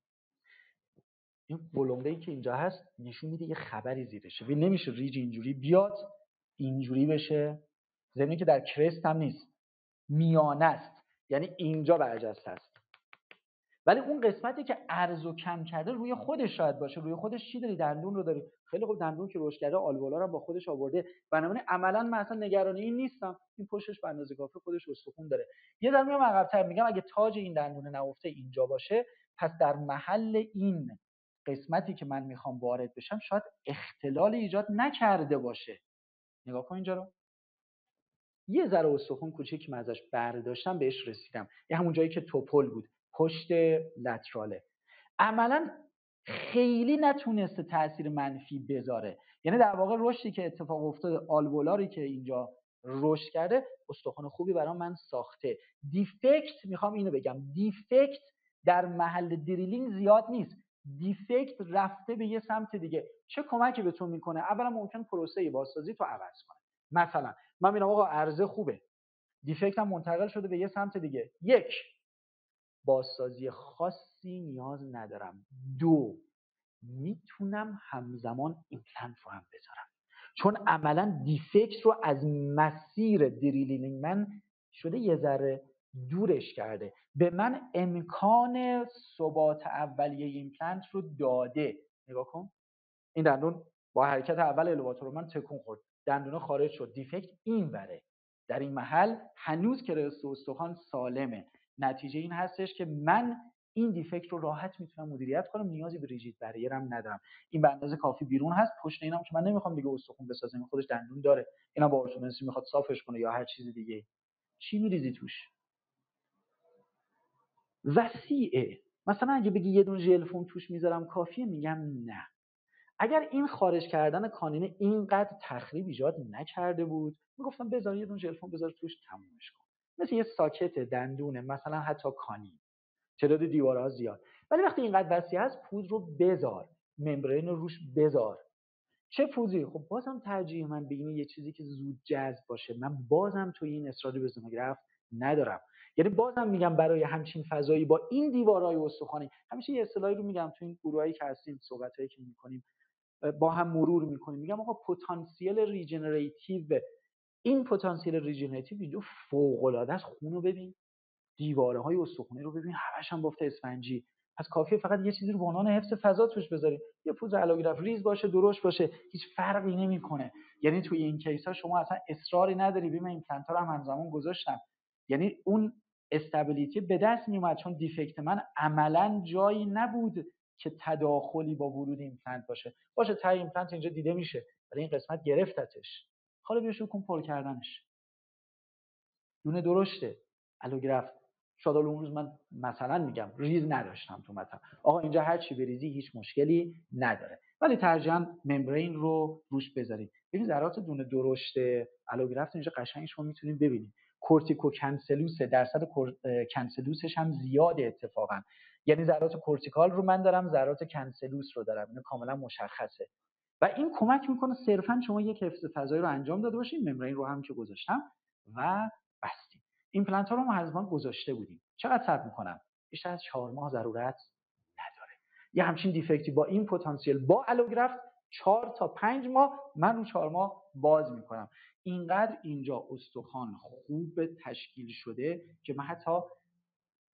این بلومبه‌ای که اینجا هست نشون میده یه خبری زیرشه. ببین نمیشه ریج اینجوری بیاد اینجوری بشه، زمینی که در کرست هم نیست، میانه است، یعنی اینجا برجسته است. ولی اون قسمتی که عرض و کم کرده روی خودش شاید باشه. روی خودش چی داری؟ دندون رو داری. خیلی خوب، دندون که رشد کرده آلوولار هم با خودش آورده. بنابراین عملاً من اصلا نگران این نیستم. این پشتش به اندازه کافی خودش استخوان داره. یه ذره میام عقب‌تر، میگم اگه تاج این دندون نهفته اینجا باشه، پس در محل این قسمتی که من میخوام وارد بشم شاید اختلال ایجاد نکرده باشه. نگاه کن اینجا رو. یه ذره استخوان کوچیک من ازش برداشتم، بهش رسیدم. یه همون جایی که توپل بود، پشت لتراله. عملاً خیلی نتونسته تأثیر منفی بذاره. یعنی در واقع رشدی که اتفاق افتاده، آلوولاری که اینجا رشد کرده، استخوان خوبی برای من ساخته. دیفکت، میخوام اینو بگم، دیفکت در محل دریلینگ زیاد نیست. دیفکت رفته به یه سمت دیگه. چه کمکی بهتون میکنه؟ اولا ممکن پروسه بازسازی تو عوض کنه. مثلا من میگم آقا عرضه خوبه، دیفکت هم منتقل شده به یه سمت دیگه. یک، بازسازی خاصی نیاز ندارم. دو، میتونم همزمان ایمپلنت رو هم بذارم، چون عملا دیفکت رو از مسیر دریلینگ من شده یه ذره دورش کرده، به من امکان ثبات اولیه ایمپلنت رو داده. نگاه کن، این دندون با حرکت اول الیواتور من تکون خورد، دندون خارج شد، دیفکت این وره. در این محل هنوز کرست استخوان سالمه. نتیجه این هستش که من این دیفکت رو راحت میتونم مدیریت کنم، نیازی به ریجید بریرم ندارم. این به اندازه کافی بیرون هست. پشت اینم که من نمیخوام دیگه استخوان بسازم، خودش دندون داره، اینا با ارتودنسی میخواد صافش کنه یا هر چیز دیگه. چی میریزی توش؟ وسیعه. مثلا اگه بگی یه دونه ژل فوم توش میذارم کافیه، میگم نه. اگر این خارج کردن کانینه اینقدر تخریب ایجاد نکرده بود، میگفتم بذار یه دونه ژل فوم بذار توش تمومش کن. مثل یه ساکت دندونه مثلا، حتی کانین تعداد دیوارها زیاد، ولی وقتی اینقدر وسیع است پود رو بذار، ممبرین رو روش بذار. چه پودی؟ خب بازم ترجیح من به اینه یه چیزی که زود جذب باشه. من بازم تو این اصرار به زوموگرافت ندارم. یعنی بازم میگم برای همچین فضایی با این دیوارهای استخوانی، همیشه یه اصطلاحی رو میگم تو این گروهایی که هستیم، صحبتایی که میکنیم با هم مرور میکنیم، میگم آقا پتانسیل ریجنراتیو، این پتانسیل ریجنراتیو اینجا فوق العاده است. خونو ببین، دیوارهای استخوانی رو ببین، همش هم بافت اسفنجی. پس کافیه فقط یه چیزی رو به عنوان حفظ فضا توش بذاری، یه پودر الوگراف ریز باشه، درشت باشه، هیچ فرقی نمیکنه. یعنی توی این کیسا شما اصلا اصراری نداری. ببین من این پلنتا رو هم همزمان گذاشتم، یعنی اون استابیلیتی به دست میومد، چون دیفکت من عملا جایی نبود که تداخلی با ورود این پلنت باشه تا این پلنت اینجا دیده میشه، ولی این قسمت گرفتتش. حالا بیا شروع کن پر کردنش. دونه درشته الوگراف. شاید اون روز من مثلا میگم ریز نداشتم تو متن، آقا اینجا هر چی بریزی هیچ مشکلی نداره، ولی ترجیحاً ممبرین رو روش بذارید. ببین ذرات دونه درشت الوگراف اینجا قشنگ شما میتونید ببینید کورتیکو کنسلوس، درصد کنسلوسش هم زیاده اتفاقا. یعنی ذرات کورتیکال رو من دارم، ذرات کنسلوس رو دارم، اینو کاملا مشخصه و این کمک میکنه صرفا شما یک حفظ فضایی رو انجام داده باشید. ممبرین رو هم که گذاشتم و بستیم. ایمپلنت ها رو ما حتما گذاشته بودیم. چقدر صبر میکنم؟ بیشتر از 4 ماه ضرورت نداره. یه همچین دیفکتی با این پتانسیل با الوگرافت 4 تا 5 ماه، من رو 4 ماه باز میکنم. اینقدر اینجا استخوان خوب تشکیل شده که من حتی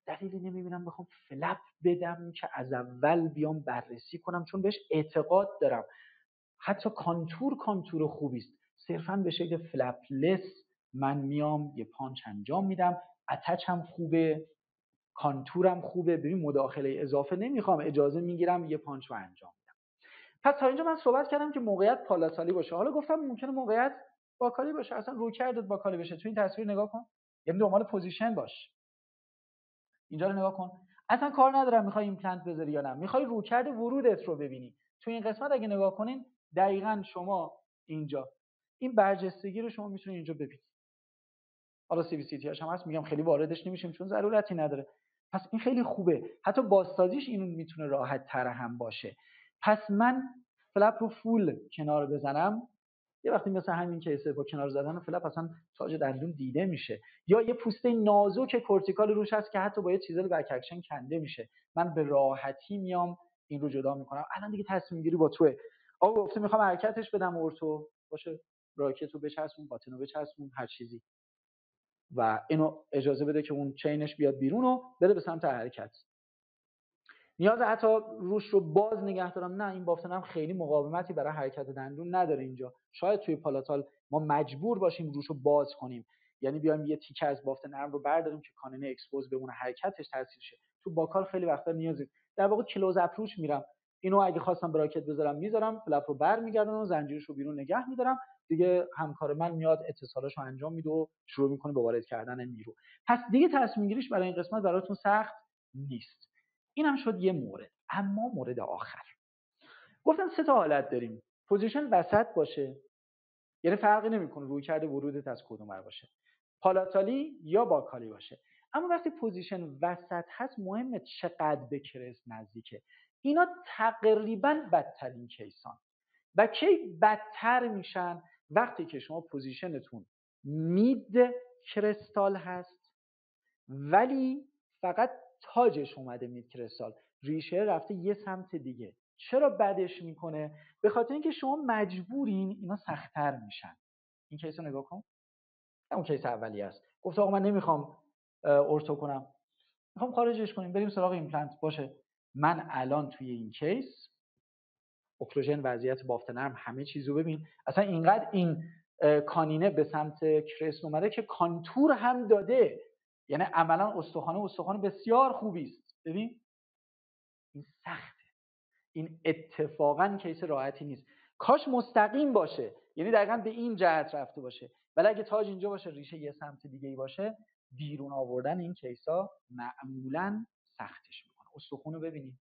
دلیلی نمیبینم بخوام فلپ بدم که از اول بیام بررسی کنم، چون بهش اعتقاد دارم. حتی کانتور خوبی است، صرفا به شکل فلپلس من میام یه پانچ انجام میدم، اتچ هم خوبه، کانتورم خوبه. ببین مداخله اضافه نمیخوام، اجازه میگیرم یه پانچ رو انجام میدم. پس تا اینجا من صحبت کردم که موقعیت پالاتالی باشه. حالا گفتم ممکنه موقعیت باکالی باشه، اصلا روکردت باکالی بشه. تو این تصویر نگاه کن، یعنی دنبال پوزیشن باش. اینجا رو نگاه کن، اصلا کار ندارم میخوای ایمپلنت بذاری یا نه، میخوای روکرد ورودت رو ببینی. تو این قسمت اگه نگاه کنین دقیقاً شما اینجا این برجستگی رو شما میتونید اینجا ببینید. حالا سی وی سی تی هاش هم هست، میگم خیلی واردش نمیشیم چون ضرورتی نداره. پس این خیلی خوبه، حتی بازسازیش اینو میتونه راحت تر هم باشه. پس من فلپ رو فول کنار بزنم، یه وقتی مثل همین کیسه با کنار زدن فلپ اصلا تاج دندون دیده میشه، یا یه پوسته نازک کورتیکال روش هست که حتی با یه چیزای بک اکشن کنده میشه، من به راحتی میام این رو جدا میکنم. الان دیگه تصمیم گیری با توئه. آقا گفته میخوام حرکتش بدم ارتو باشه، راکت رو بچسبون، باتن رو بچسبون، هر چیزی، و اینو اجازه بده که اون چینش بیاد بیرون و بره به سمت حرکت. نیاز حتی روش رو باز نگه دارم؟ نه، این بافتن هم خیلی مقاومتی برای حرکت دندون نداره اینجا. شاید توی پالاتال ما مجبور باشیم روش رو باز کنیم، یعنی بیایم یه تیکه از بافت نرم رو برداریم که کانینه اکسپوز بمونه، حرکتش تاثیر شه. تو باکال خیلی وقتا نیازی در واقع کلوز اپروچ میرم، اینو اگه خواستم براکت بذارم میذارم، فلپ رو برمیگردونم، زنجیرش رو بیرون نگه میدارم، دیگه همکار من میاد اتصالش رو انجام میده و شروع میکنه به وارد کردن نیرو. پس دیگه تصمیم گیریش برای این قسمت براتون سخت نیست. این هم شد یه مورد. اما مورد آخر، گفتم 3 تا حالت داریم. پوزیشن وسط باشه، یعنی فرقی نمیکنه روی کرده ورودت از کدوم ور باشه، پالاتالی یا باکالی باشه. اما وقتی پوزیشن وسط هست مهمه چقدر به کرس نزدیکه. اینا تقریبا بدترین کیسان. و کی بدتر میشن؟ وقتی که شما پوزیشنتون مید کرستال هست ولی فقط تاجش اومده مید کرستال، ریشه رفته یه سمت دیگه. چرا بدش میکنه؟ به خاطر اینکه شما مجبورین اینا سخت‌تر میشن. این کیس رو نگاه کن، اون کیس اولی است. گفت آقا من نمیخوام ارتو کنم، میخوام خارجش کنیم، بریم سراغ ایمپلنت. باشه، من الان توی این کیس اوکلوژن، وضعیت بافت نرم، همه چیزو ببین، اصلا اینقدر این کانینه به سمت کرست اومده که کانتور هم داده، یعنی عملا استخوان بسیار خوبی است. ببین این سخته، این اتفاقا کیس راحتی نیست. کاش مستقیم باشه، یعنی دقیقاً به این جهت رفته باشه، ولی اگه تاج اینجا باشه ریشه یه سمت دیگه ای باشه، بیرون آوردن این کیسا معمولاً سختش میکنه. استخون رو ببینید.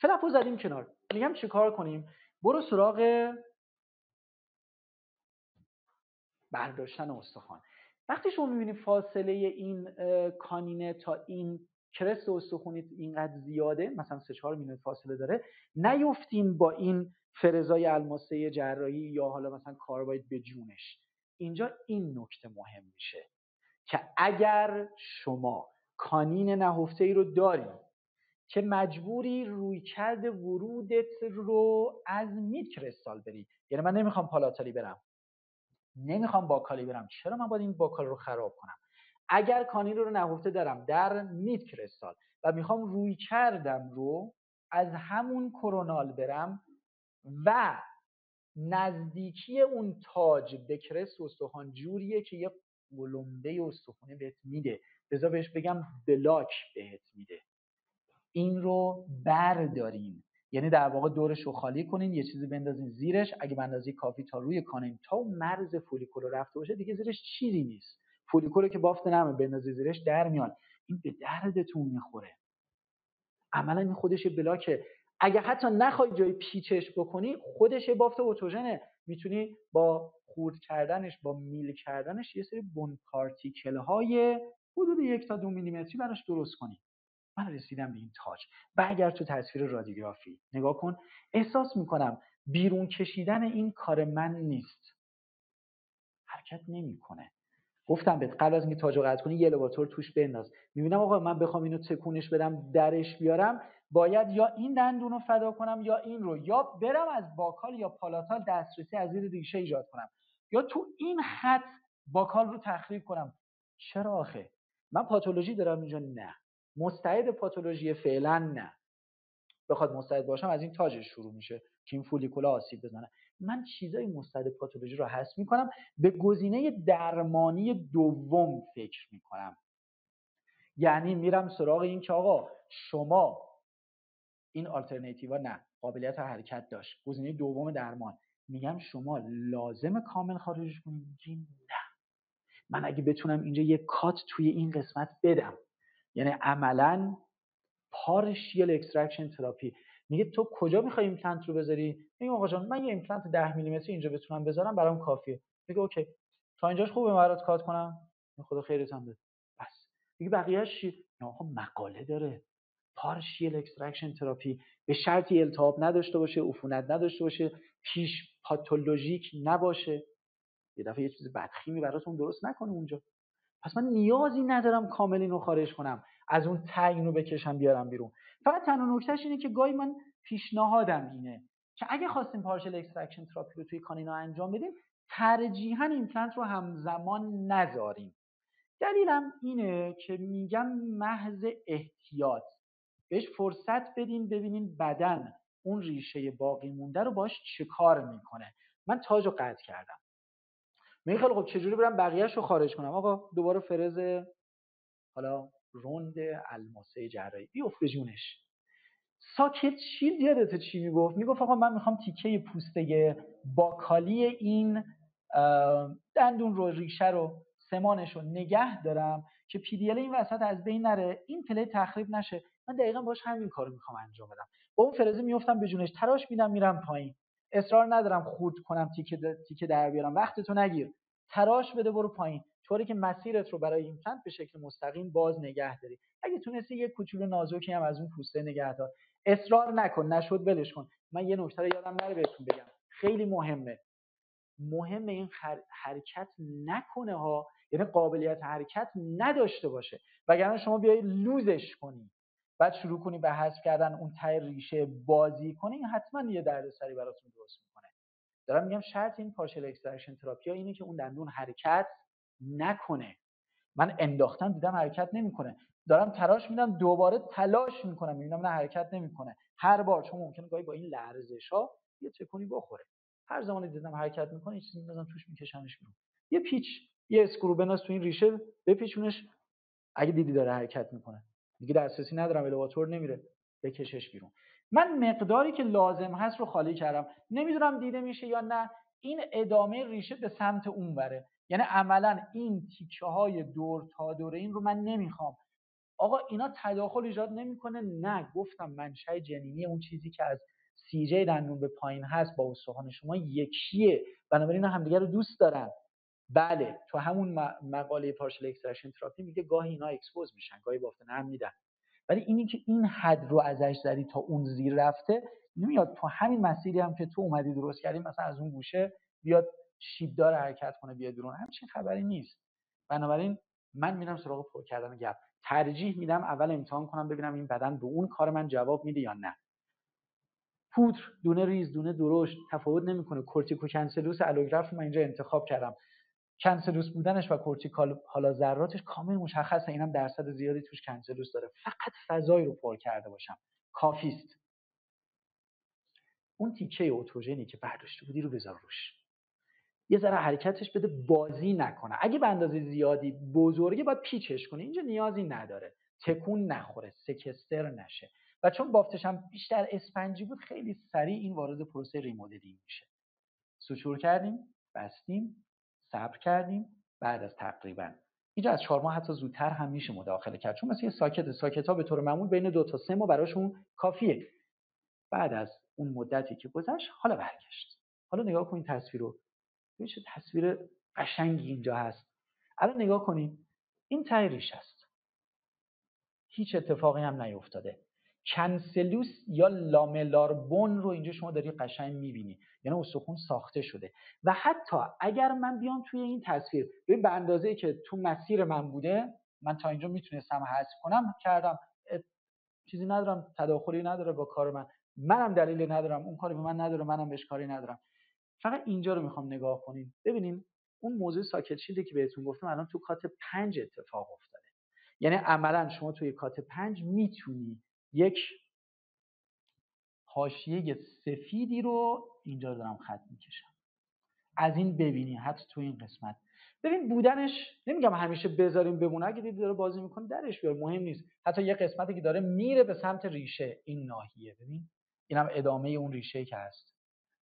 فلپو زدیم کنار. میگم چیکار کنیم؟ برو سراغ برداشتن استخوان. وقتی شما میبینید فاصله این کانینه تا این کرست استخونی اینقدر زیاده، مثلا 3-4 میلیمتر فاصله داره، نیفتین با این فرزای الماسه جراحی یا حالا مثلا کارباید به جونش. اینجا این نکته مهم میشه که اگر شما کانین نهفته ای رو دارید که مجبوری رویکرد ورودت رو از مید کرستال بری، یعنی من نمیخوام پالاتالی برم، نمیخوام باکالی برم، چرا من باید این باکال رو خراب کنم؟ اگر کانین رو نهفته دارم در مید کرستال و میخوام رویکردم رو از همون کرونال برم و نزدیکی اون تاج به کرست استخوان جوریه که یه قلمبه استخوانی بهت میده، بذار بهش بگم بلاک بهت میده، این رو بردارین، یعنی در واقع دورش رو خالی کنین، یه چیزی بندازین زیرش، اگه به اندازه کافی تا روی کانین تا اون مرز فولیکول رفته باشه دیگه زیرش چیزی نیست. فولیکول که بافت نرمه بندازی زیرش در میاد، این به دردتون میخوره. عملا این خودش بلاکه. اگه حتی نخوای جای پیچش بکنی، خودش بافت اتوژنه، میتونی با خورد کردنش، با میل کردنش یه سری بون پارتیکل های حدود 1 تا 2 میلیمتری براش درست کنی. من رسیدم به این تاج. و اگر تو تصویر رادیوگرافی نگاه کن، احساس میکنم بیرون کشیدن این کار من نیست، حرکت نمیکنه. گفتم بهت قبل از اینکه تاج رو قطع کنی یه الواتور توش بنداز. میبینم آقا من بخوام اینو تکونش بدم درش بیارم، باید یا این دندون رو فدا کنم یا این رو، یا برم از باکال یا پالاتال دسترسی از زیر ریشه ایجاد کنم، یا تو این خط باکال رو تخریب کنم. چرا آخه؟ من پاتولوژی دارم اینجا؟ نه. مستعد پاتولوژی فعلا نه. بخواد مستعد باشم از این تاجش شروع میشه که این فولیکولا آسیب بزنه. من چیزای مستعد پاتولوژی رو حذف میکنم، به گزینه درمانی دوم فکر میکنم. یعنی میرم سراغ این که آقا شما این آلترناتیوا نه، قابلیت حرکت داشت، گزینه دوم درمان، میگم شما لازم کامل خارجش کنید؟ میگیم نه، من اگه بتونم اینجا یه کات توی این قسمت بدم، یعنی عملاً پارشیل اکستراکشن تراپی. میگه تو کجا میخوای ایمپلنت رو بذاری؟ میگم آقا جان من یه ایمپلنت 10 میلیمتری اینجا بتونم بذارم برام کافیه. میگه اوکی تا اینجاش خوبه برات کات کنم؟ خدا خیرت هم بده. بس میگه بقیه‌اش چی؟ آقا مقاله داره، پارشیل اکستراکشن تراپی، به شرطی التهاب نداشته باشه، عفونت نداشته باشه، پیش پاتولوژیک نباشه، یه دفعه یه چیز بدخیمی براتون درست نکنه اونجا. پس من نیازی ندارم کامل اینو خارج کنم، از اون تعیین رو بکشم بیارم بیرون. فقط تنها نکتهش اینه که گاهی من پیشنهادم اینه که اگه خواستیم پارشل اکستراکشن تراپی رو توی کانینا انجام بدیم، ترجیحاً ایمپلنت رو همزمان نذاریم. دلیلم اینه که میگم محض احتیاط بهش فرصت بدین، ببینین بدن اون ریشه باقی مونده رو باش چه کار میکنه. من تاج رو قطع کردم، میگه خیلی خب چجوری برم بقیه‌اش رو خارج کنم؟ آقا دوباره فرز حالا روند الماسه جراحی بیفت به جونش. ساکت شیلد یادته چی میگفت؟ میگفت آقا من میخوام تیکه پوسته باکالی این دندون رو، ریشه رو، سمانش رو نگه دارم که پی دی ال این وسط از بین نره، این پله تخریب نشه. من دقیقاً باش همین کارو میخوام انجام بدم. با اون فرزه میافتم به جونش، تراش میدم، میرم پایین. اصرار ندارم خورد کنم تیکه در بیارم، وقتتو نگیر، تراش بده برو پایین، طوری که مسیرت رو برای ایمپلنت به شکل مستقیم باز نگه داری. اگه تونستی یه کوچولو نازکی هم از اون پوسته نگه دار. اصرار نکن، نشد ولش کن. من یه نکته رو یادم نره بهتون بگم، خیلی مهمه این حرکت نکنه ها، یعنی قابلیت حرکت نداشته باشه، وگرنه شما بیای لوزش کنی بعد شروع کنی به حذف کردن اون ته ریشه بازی کنی، حتما یه دردسری براتون درست میکنه. دارم میگم شرط این پارشل اکستراکشن تراپی اینه که اون دندون حرکت نکنه. من انداختم دیدم حرکت نمیکنه، دارم تراش میدم دوباره تلاش میکنم میبینم نه حرکت نمیکنه. هر بار چون ممکنه گاهی با این لرزش‌ها یه تکونی بخوره، هر زمانی دیدم حرکت میکنه یه چیزی میذارم توش میکشمش بیرون، یه پیچ یه اسکرو بناس تو این ریشه بپیچونش، اگه دیدی داره حرکت میکنه دیگه دسترسی ندارم، الواتور نمیره، بکشش بیرون. من مقداری که لازم هست رو خالی کردم، نمیدونم دیده میشه یا نه، این ادامه ریشه به سمت اون بره، یعنی عملا این تیکه های دور تا دور این رو من نمیخوام. آقا اینا تداخل ایجاد نمیکنه؟ نه، گفتم منشأ جنینی اون چیزی که از سیجه دندون به پایین هست با استخوان شما یکیه، بنابراین اینا همدیگه رو دوست دارن. بله، تو همون مقاله پارشل اکستراکشن تراپی میگه گاهی اینا اکسپوز میشن، گاهی بافت نرم میدن، ولی اینی که این حد رو ازش زدی تا اون زیر رفته، نمیاد تو همین مسیری هم که تو اومدی درست کردی مثلا از اون گوشه بیاد شیبدار حرکت کنه بیاد بیرون، همچین خبری نیست. بنابراین من میرم سراغ پر کردن گپ. ترجیح میدم اول امتحان کنم ببینم این بدن به اون کار من جواب میده یا نه. پودر، دونه ریز، دونه درشت تفاوت نمیکنه. کورتیکوکنسلوس الوگراف من اینجا انتخاب کردم، کنسلوس بودنش و کورتیکال حالا ذراتش کامل مشخصه، اینم درصد زیادی توش کنسلوس داره، فقط فضایی رو پر کرده باشم کافی است. اون تیکه اوتوژنی که برداشته بودی رو بذار روش، یه ذره حرکتش بده، بازی نکنه. اگه به اندازه زیادی بزرگه باید پیچش کنه، اینجا نیازی نداره، تکون نخوره، سکستر نشه. و چون بافتش هم بیشتر اسفنجی بود خیلی سریع این وارد پروسه ریمودلینگ میشه. سوچور کردیم، بستیم، صبر کردیم، بعد از تقریبا اینجا از 4 ماه حتی زودتر هم میشه مداخله کرد، چون مثلا ساکت ها به طور معمول بین 2 تا 3 ماه براشون کافیه. بعد از اون مدتی که گذشت حالا برگشت. حالا نگاه کنید تصویر رو، ببینید چه تصویر قشنگی اینجا هست. الان نگاه کنید، این ته ریش است، هیچ اتفاقی هم نیفتاده. کنسلوس یا لاملار بون رو اینجا شما داری قشنگ میبینی، یعنی استخوان ساخته شده. و حتی اگر من بیام توی این تصویر ببین، به اندازه‌ای که تو مسیر من بوده، من تا اینجا میتونستم حذف کنم، کردم، چیزی ندارم، تداخلی نداره با کار من، منم دلیلی ندارم، اون کاری به من نداره، منم بهش کاری ندارم. فقط اینجا رو میخوام نگاه کنین، ببینین اون موضوع ساکت شیلدی که بهتون گفتم الان تو کات 5 اتفاق افتاده. یعنی عملا شما توی کات 5 میتونی یک حاشیه سفیدی رو اینجا دارم خط میکشم، از این ببینی، حتی تو این قسمت ببین بودنش، نمیگم همیشه بذاریم بمونه، اگه دیدی داره بازی میکنه درش بیار، مهم نیست. حتی یه قسمتی که داره میره به سمت ریشه، این ناحیه ببین، اینم ادامه اون ریشه که هست،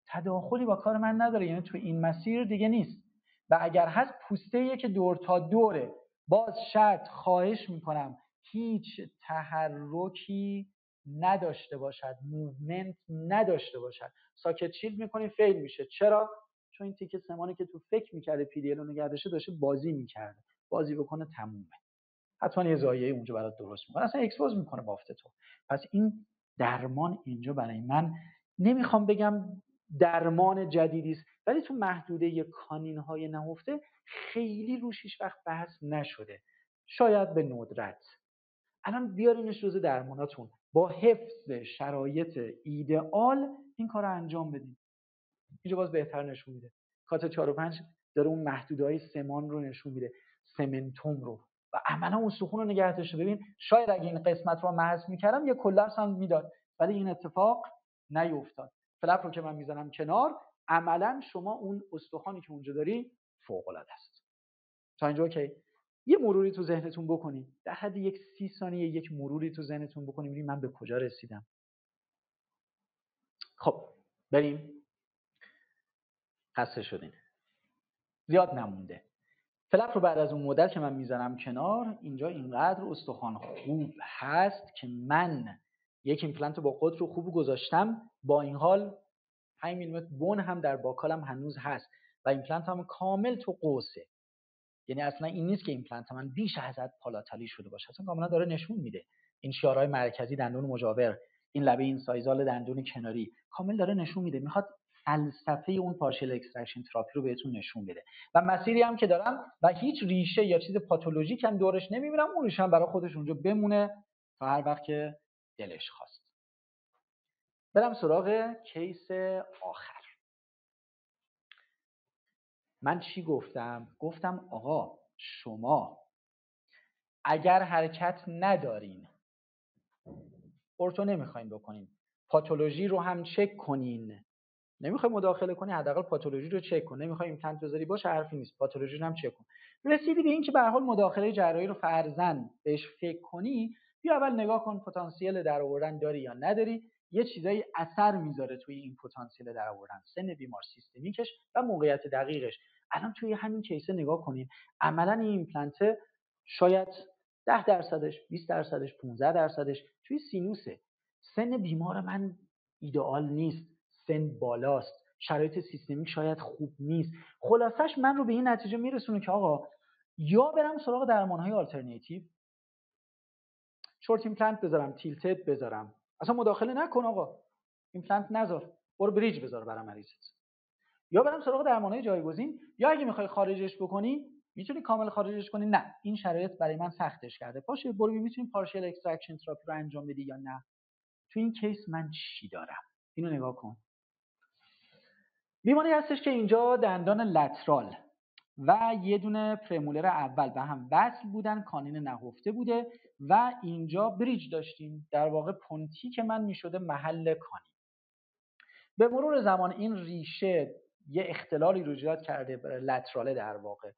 تداخلی با کار من نداره، یعنی تو این مسیر دیگه نیست. و اگر هست پوسته‌ایه که دور تا دوره. باز شرط خواهش میکنم هیچ تحرکی نداشته باشد، موومنت نداشته باشد. ساکت شیلد میکنی فیل میشه. چرا؟ چون این تیکه سمانی که تو فکر میکرده پی دی ال رو نگه داشته بازی میکرده، بازی بکنه تمومه، حتما یه زایه اونجا برات درست میکنه، اصلا اکسپوز میکنه بافت تو. پس این درمان اینجا برای من، نمیخوام بگم درمان جدیدی است، ولی تو محدوده کانین های نهفته خیلی روش هیچ وقت بحث نشده، شاید به ندرت. الان بیارینش جزء درماناتون، با حفظ شرایط ایدئال این کار رو انجام بدین. اینجا باز بهتر نشون میده، کات 4 و 5 داره اون محدوده‌های سمان رو نشون میده، سمنتوم رو، و عملا استخون رو نگه داشته. ببین شاید اگه این قسمت رو محذف میکردم یه کلاپس هم میداد، ولی این اتفاق نیفتاد. فلپ رو که من میزنم کنار، عملا شما اون استخوانی که اونجا داری فوق العاده است. تا اینجا اوکی؟ یه مروری تو ذهنتون بکنید، در حد یک 30 ثانیه یک مروری تو ذهنتون بکنید، ببینید من به کجا رسیدم. خب بریم، خسته شدین، زیاد نمونده. فلپ رو بعد از اون مدت که من میزنم کنار، اینجا اینقدر استخوان خوب هست که من یک ایمپلنت با قطر خوب گذاشتم، با این حال 5 میلیمتر بون هم در باکالم هنوز هست و ایمپلنت هم کامل تو قوسه. یعنی اصلا این نیست که ایمپلنت من بیش از حد پالاتالی شده باشه، اصلا کاملا داره نشون میده این شیارهای مرکزی، دندون مجاور، این لبه این سایزال دندون کناری، کامل داره نشون میده، میخواد فلسفه اون پارشل اکستراکشن تراپی رو بهتون نشون بده. و مسیری هم که دارم و هیچ ریشه یا چیز پاتولوژیک هم دورش نمیبینم، اون ریشه هم برای خودش اونجا بمونه تا هر وقت که دلش خواست. برم سراغ کیس آخر. من چی گفتم؟ گفتم آقا شما اگر حرکت ندارین، ارتو نمیخواین بکنین، پاتولوژی رو هم چک کنین، نمیخوای مداخله کنی حداقل پاتولوژی رو چک کن، نمیخوای ایمپلنت بذاری باشه حرفی نیست، پاتولوژی رو هم چک کن. رسیدی به این که به هر حال مداخله جراحی رو فرضاً بهش فکر کنی، بیا اول نگاه کن پتانسیل درآوردن داری یا نداری، یه چیزایی اثر میذاره توی این پتانسیل درآوردن، سن بیمار، سیستمیکش و موقعیت دقیقش. الان توی همین کیسه نگاه کنین، عملاً این ایمپلنت شاید 10%، 20%، 15% توی سینوسه. سن بیمار من ایدئال نیست، سن بالاست، شرایط سیستمیک شاید خوب نیست. خلاصش من رو به این نتیجه میرسونه که آقا یا برم سراغ درمانهای آلترناتیو، شورت ایمپلنت بذارم، تیلتد بذارم، اصلا مداخله نکن آقا، ایمپلنت نذار، برو بریج بذار برای مریضت، یا برم سراغ درمانهای جایگزین، یا اگه میخوای خارجش بکنی میتونی کامل خارجش کنی، نه این شرایط برای من سختش کرده، باشه برو میتونی پارشل اکستراکشن تراپی رو انجام بدی یا نه. تو این کیس من چی دارم؟ اینو نگاه کن. بیماری هستش که اینجا دندان لترال و یه دونه پرمولر اول به هم وصل بودن، کانین نهفته بوده و اینجا بریج داشتیم، در واقع پونتی که من میشده محل کانین. به مرور زمان این ریشه یه اختلالی رو ایجاد کرده، لتراله در واقع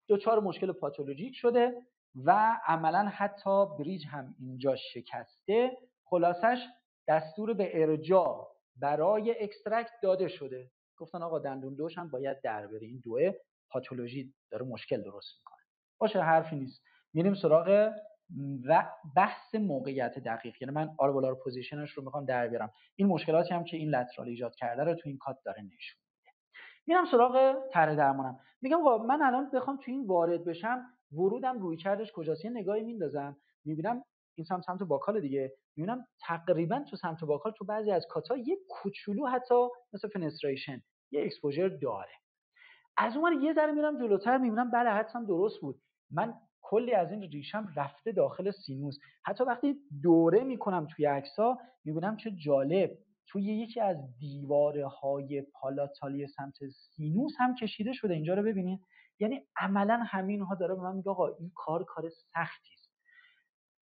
دچار مشکل پاتولوژیک شده و عملا حتی بریج هم اینجا شکسته. خلاصش دستور به ارجاع برای اکسترکت داده شده، گفتن آقا دندون دوش هم باید در بره، این دوه پاتولوژی داره مشکل درست میکنه. باشه حرفی نیست، میریم سراغ و بحث موقعیت دقیق، یعنی من آربولار پوزیشنش رو میخوام در بیارم، این مشکلاتی هم که این لترال ایجاد کرده رو تو این کات داره نشون میده. میرم سراغ طرح درمانم، میگم آقا من الان بخوام تو این وارد بشم، ورودم روی کردش کجاست، یه نگاهی میندازم میبینم این سمت باکال دیگه، میبینم تقریبا تو سمت باکال تو بعضی از کاتا یه کوچولو حتی مثل فنستریشن یه اکسپوژر داره. از اون یه ذره میرم جلوتر میبینم بله حدسم درست بود، من کلی از این ریشم رفته داخل سینوس. حتی وقتی دوره میکنم توی عکس‌ها میبینم چه جالب توی یکی از دیوارهای پالاتالی سمت سینوس هم کشیده شده. اینجا رو ببینید، یعنی عملا همینها داره به من میگه آقا این کار سختی است.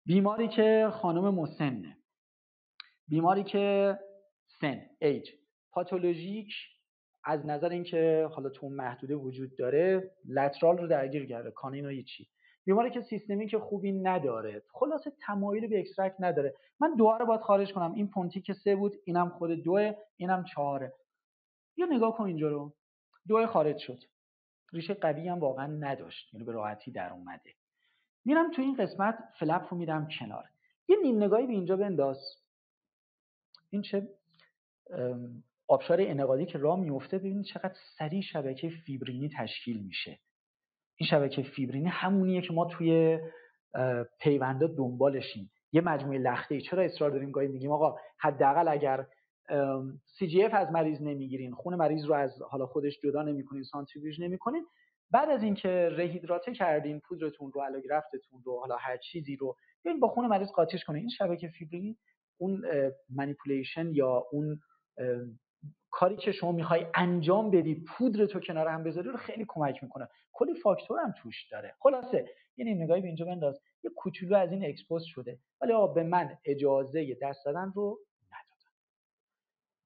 بیماری که خانم مسنه، بیماری که سن ایج پاتولوژیک از نظر اینکه حالا تو محدوده وجود داره، لترال رو درگیر کرده، کانین و چی، بیماری که سیستمیک خوبی نداره، خلاصه تمایلی به اکسترکت نداره. من دو رو باید خارج کنم، این پونتی که 3 بود، اینم خود 2، اینم 4. یا نگاه کن اینجا رو، 2 خارج شد، ریشه قوی هم واقعا نداشت، یعنی به راحتی در اومده. میرم تو این قسمت فلپ رو میدم کنار، یه نیم نگاهی به اینجا بنداز، این چه آبشار انعقادی که راه میفته، ببینید چقدر سریع شبکه فیبرینی تشکیل میشه. این شبکه فیبرینی همونیه که ما توی پیوندا دنبالشیم، یه مجموعه لخته‌ای. چرا اصرار داریم گاهی میگیم آقا حداقل اگر CGF از مریض نمیگیرین، خون مریض رو از حالا خودش جدا نمیکنین، سانتریفیوژ نمیکنین، بعد از اینکه رهیدراته کردین پودرتون رو، الوگرفتتون رو، حالا هر چیزی رو، بیاین با خون مریض قاطیش کنین. این شبکه فیبرینی اون مانیپولیشن یا اون کاری که شما میخوای انجام بدی، پودر تو کنار هم بذاری، رو خیلی کمک میکنه. کلی فاکتور هم توش داره. خلاصه یعنی نگاهی به اینجا بنداز، یه کوچولو از این اکسپوز شده، ولی آقا به من اجازه دست زدن رو ندادن.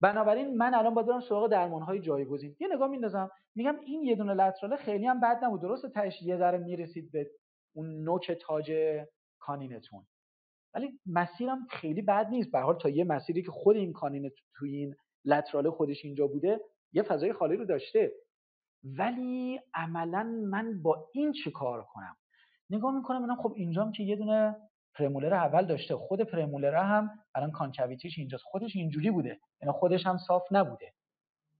بنابراین من الان باید برم سراغ درمانهای جایگزین. یه نگاه میندازم میگم این یه دونه لتراله خیلی هم بد نبود، درسته تهش یه ذره میرسید به اون نوک تاج کانینتون، ولی مسیرم خیلی بد نیست. به هر حال تا یه مسیری که خود این کانین توی این لترال خودش اینجا بوده، یه فضای خالی رو داشته. ولی عملا من با این چه کار کنم؟ نگاه میکنم ببینم خب اینجام که یه دونه پرمولر اول داشته، خود پرمولر هم الان کانکاویتیش اینجاست، خودش اینجوری بوده، یعنی خودش هم صاف نبوده،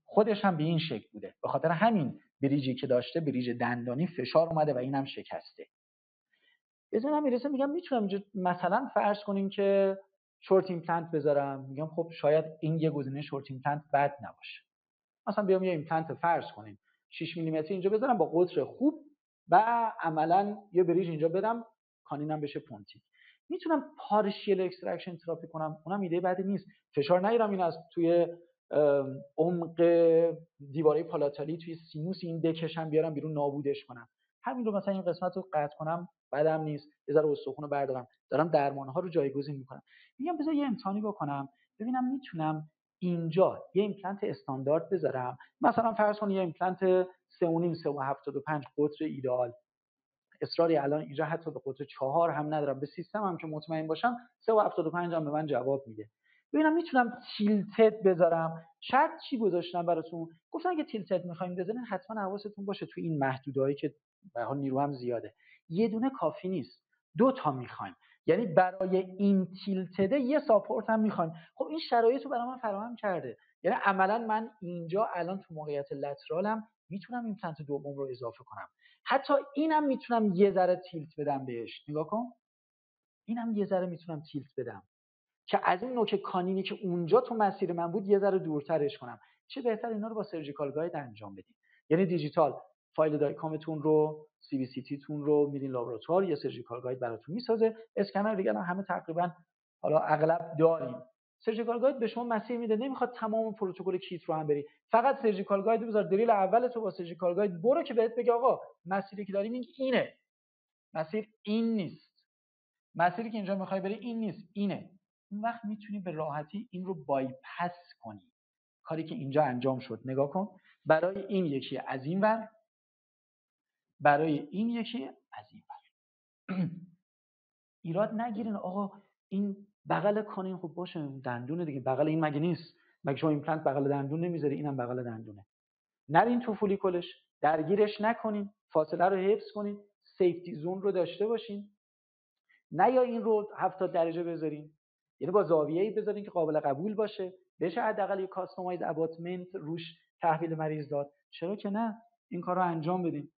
خودش هم به این شکل بوده. به خاطر همین بریجی که داشته، بریج دندانی، فشار اومده و اینم شکسته. بزنم میرسه میگم میتونم اینجا مثلا فرض کنیم که شورت ایمپلنت بذارم. میگم خب شاید این یه گزینه شورت ایمپلنت بد نباشه، مثلا بیام یه ایمپلنت فرض کنیم 6 میلیمتری اینجا بذارم با قطر خوب و عملا یه بریج اینجا بدم، کانینم بشه پونتی. میتونم پارشیل اکستراکشن تراپی کنم، اونم ایده بدی نیست. فشار نگیرم این از توی عمق دیواره پالاتالی توی سینوس این بکشم بیارم بیرون نابودش کنم. همین رو مثلا این قسمت رو قطع کنم بعدم نیست، یه ذره استخوان رو بردارم، دارم درمان‌ها رو جایگزین میکنم. میگم بذار یه امتحانی بکنم ببینم میتونم اینجا یه ایمپلنت استاندارد بذارم، مثلا فرض کن یه ایمپلنت 3.5 3.75 قطر ایدئال، اصراری الان اینجا حتی به قطر 4 هم ندارم، به سیستم هم که مطمئن باشم 3.75 هم به من جواب میده. ببینم میتونم تیلتد بذارم. شرط چی گذاشتم براتون؟ گفتم اگه تیلتد میخوایم بذارین حتما حواستون باشه تو این محدودهایی که به هر حال نیرو هم زیاده، یه دونه کافی نیست، 2 تا میخوایم، یعنی برای این تیلتده یه ساپورت هم میخوایم. خب این شرایط رو برای من فراهم کرده، یعنی عملا من اینجا الان تو موقعیت لترالم میتونم ایمپلنت دوم رو اضافه کنم، حتی اینم میتونم یه ذره تیلت بدم بهش. نگاه کن، اینم یه ذره میتونم تیلت بدم که از این نوک کانینی که اونجا تو مسیر من بود یه ذره دورترش کنم. چه بهتر اینا رو با سرجیکال گاید انجام بدید. یعنی دیجیتال فایل دایکامتون رو، سی بی سی تی تون رو میرین لابراتوار، یه سرجیکال گاید براتون میسازه. اسکنر دیگه همه تقریبا حالا اغلب داریم. سرجیکال گاید به شما مسیر میده، نمیخواد تمام پروتکل کیت رو هم بری، فقط سرجیکال گاید بذار، دریل اول تو با سرجیکال گاید برو که بهت بگه آقا مسیری که داریم اینه، مسیر این نیست، مسیری که اینجا میخوای بری این نیست، اینه. اون وقت میتونی به راحتی این رو بایپس کنی. کاری که اینجا انجام شد نگاه کن، برای این یکی از این ور، برای این یکی از این ور. ایراد نگیرین آقا این بغل کانین خب باشه دندونه دیگه، بغل این مگه نیست؟ مگه شما ایمپلنت بغل دندون نمیذاری؟ اینم بغل دندونه. نرین تو فولیکولش، درگیرش نکنین، فاصله رو حفظ کنین، سیفتی زون رو داشته باشین. نه یا این رو 70 درجه بذارین، یعنی با زاویه‌ای بذارین که قابل قبول باشه، بشه حداقل یک کاستومایز اباتمنت روش تحویل مریض داد. چرا که نه، این کار رو انجام بدین.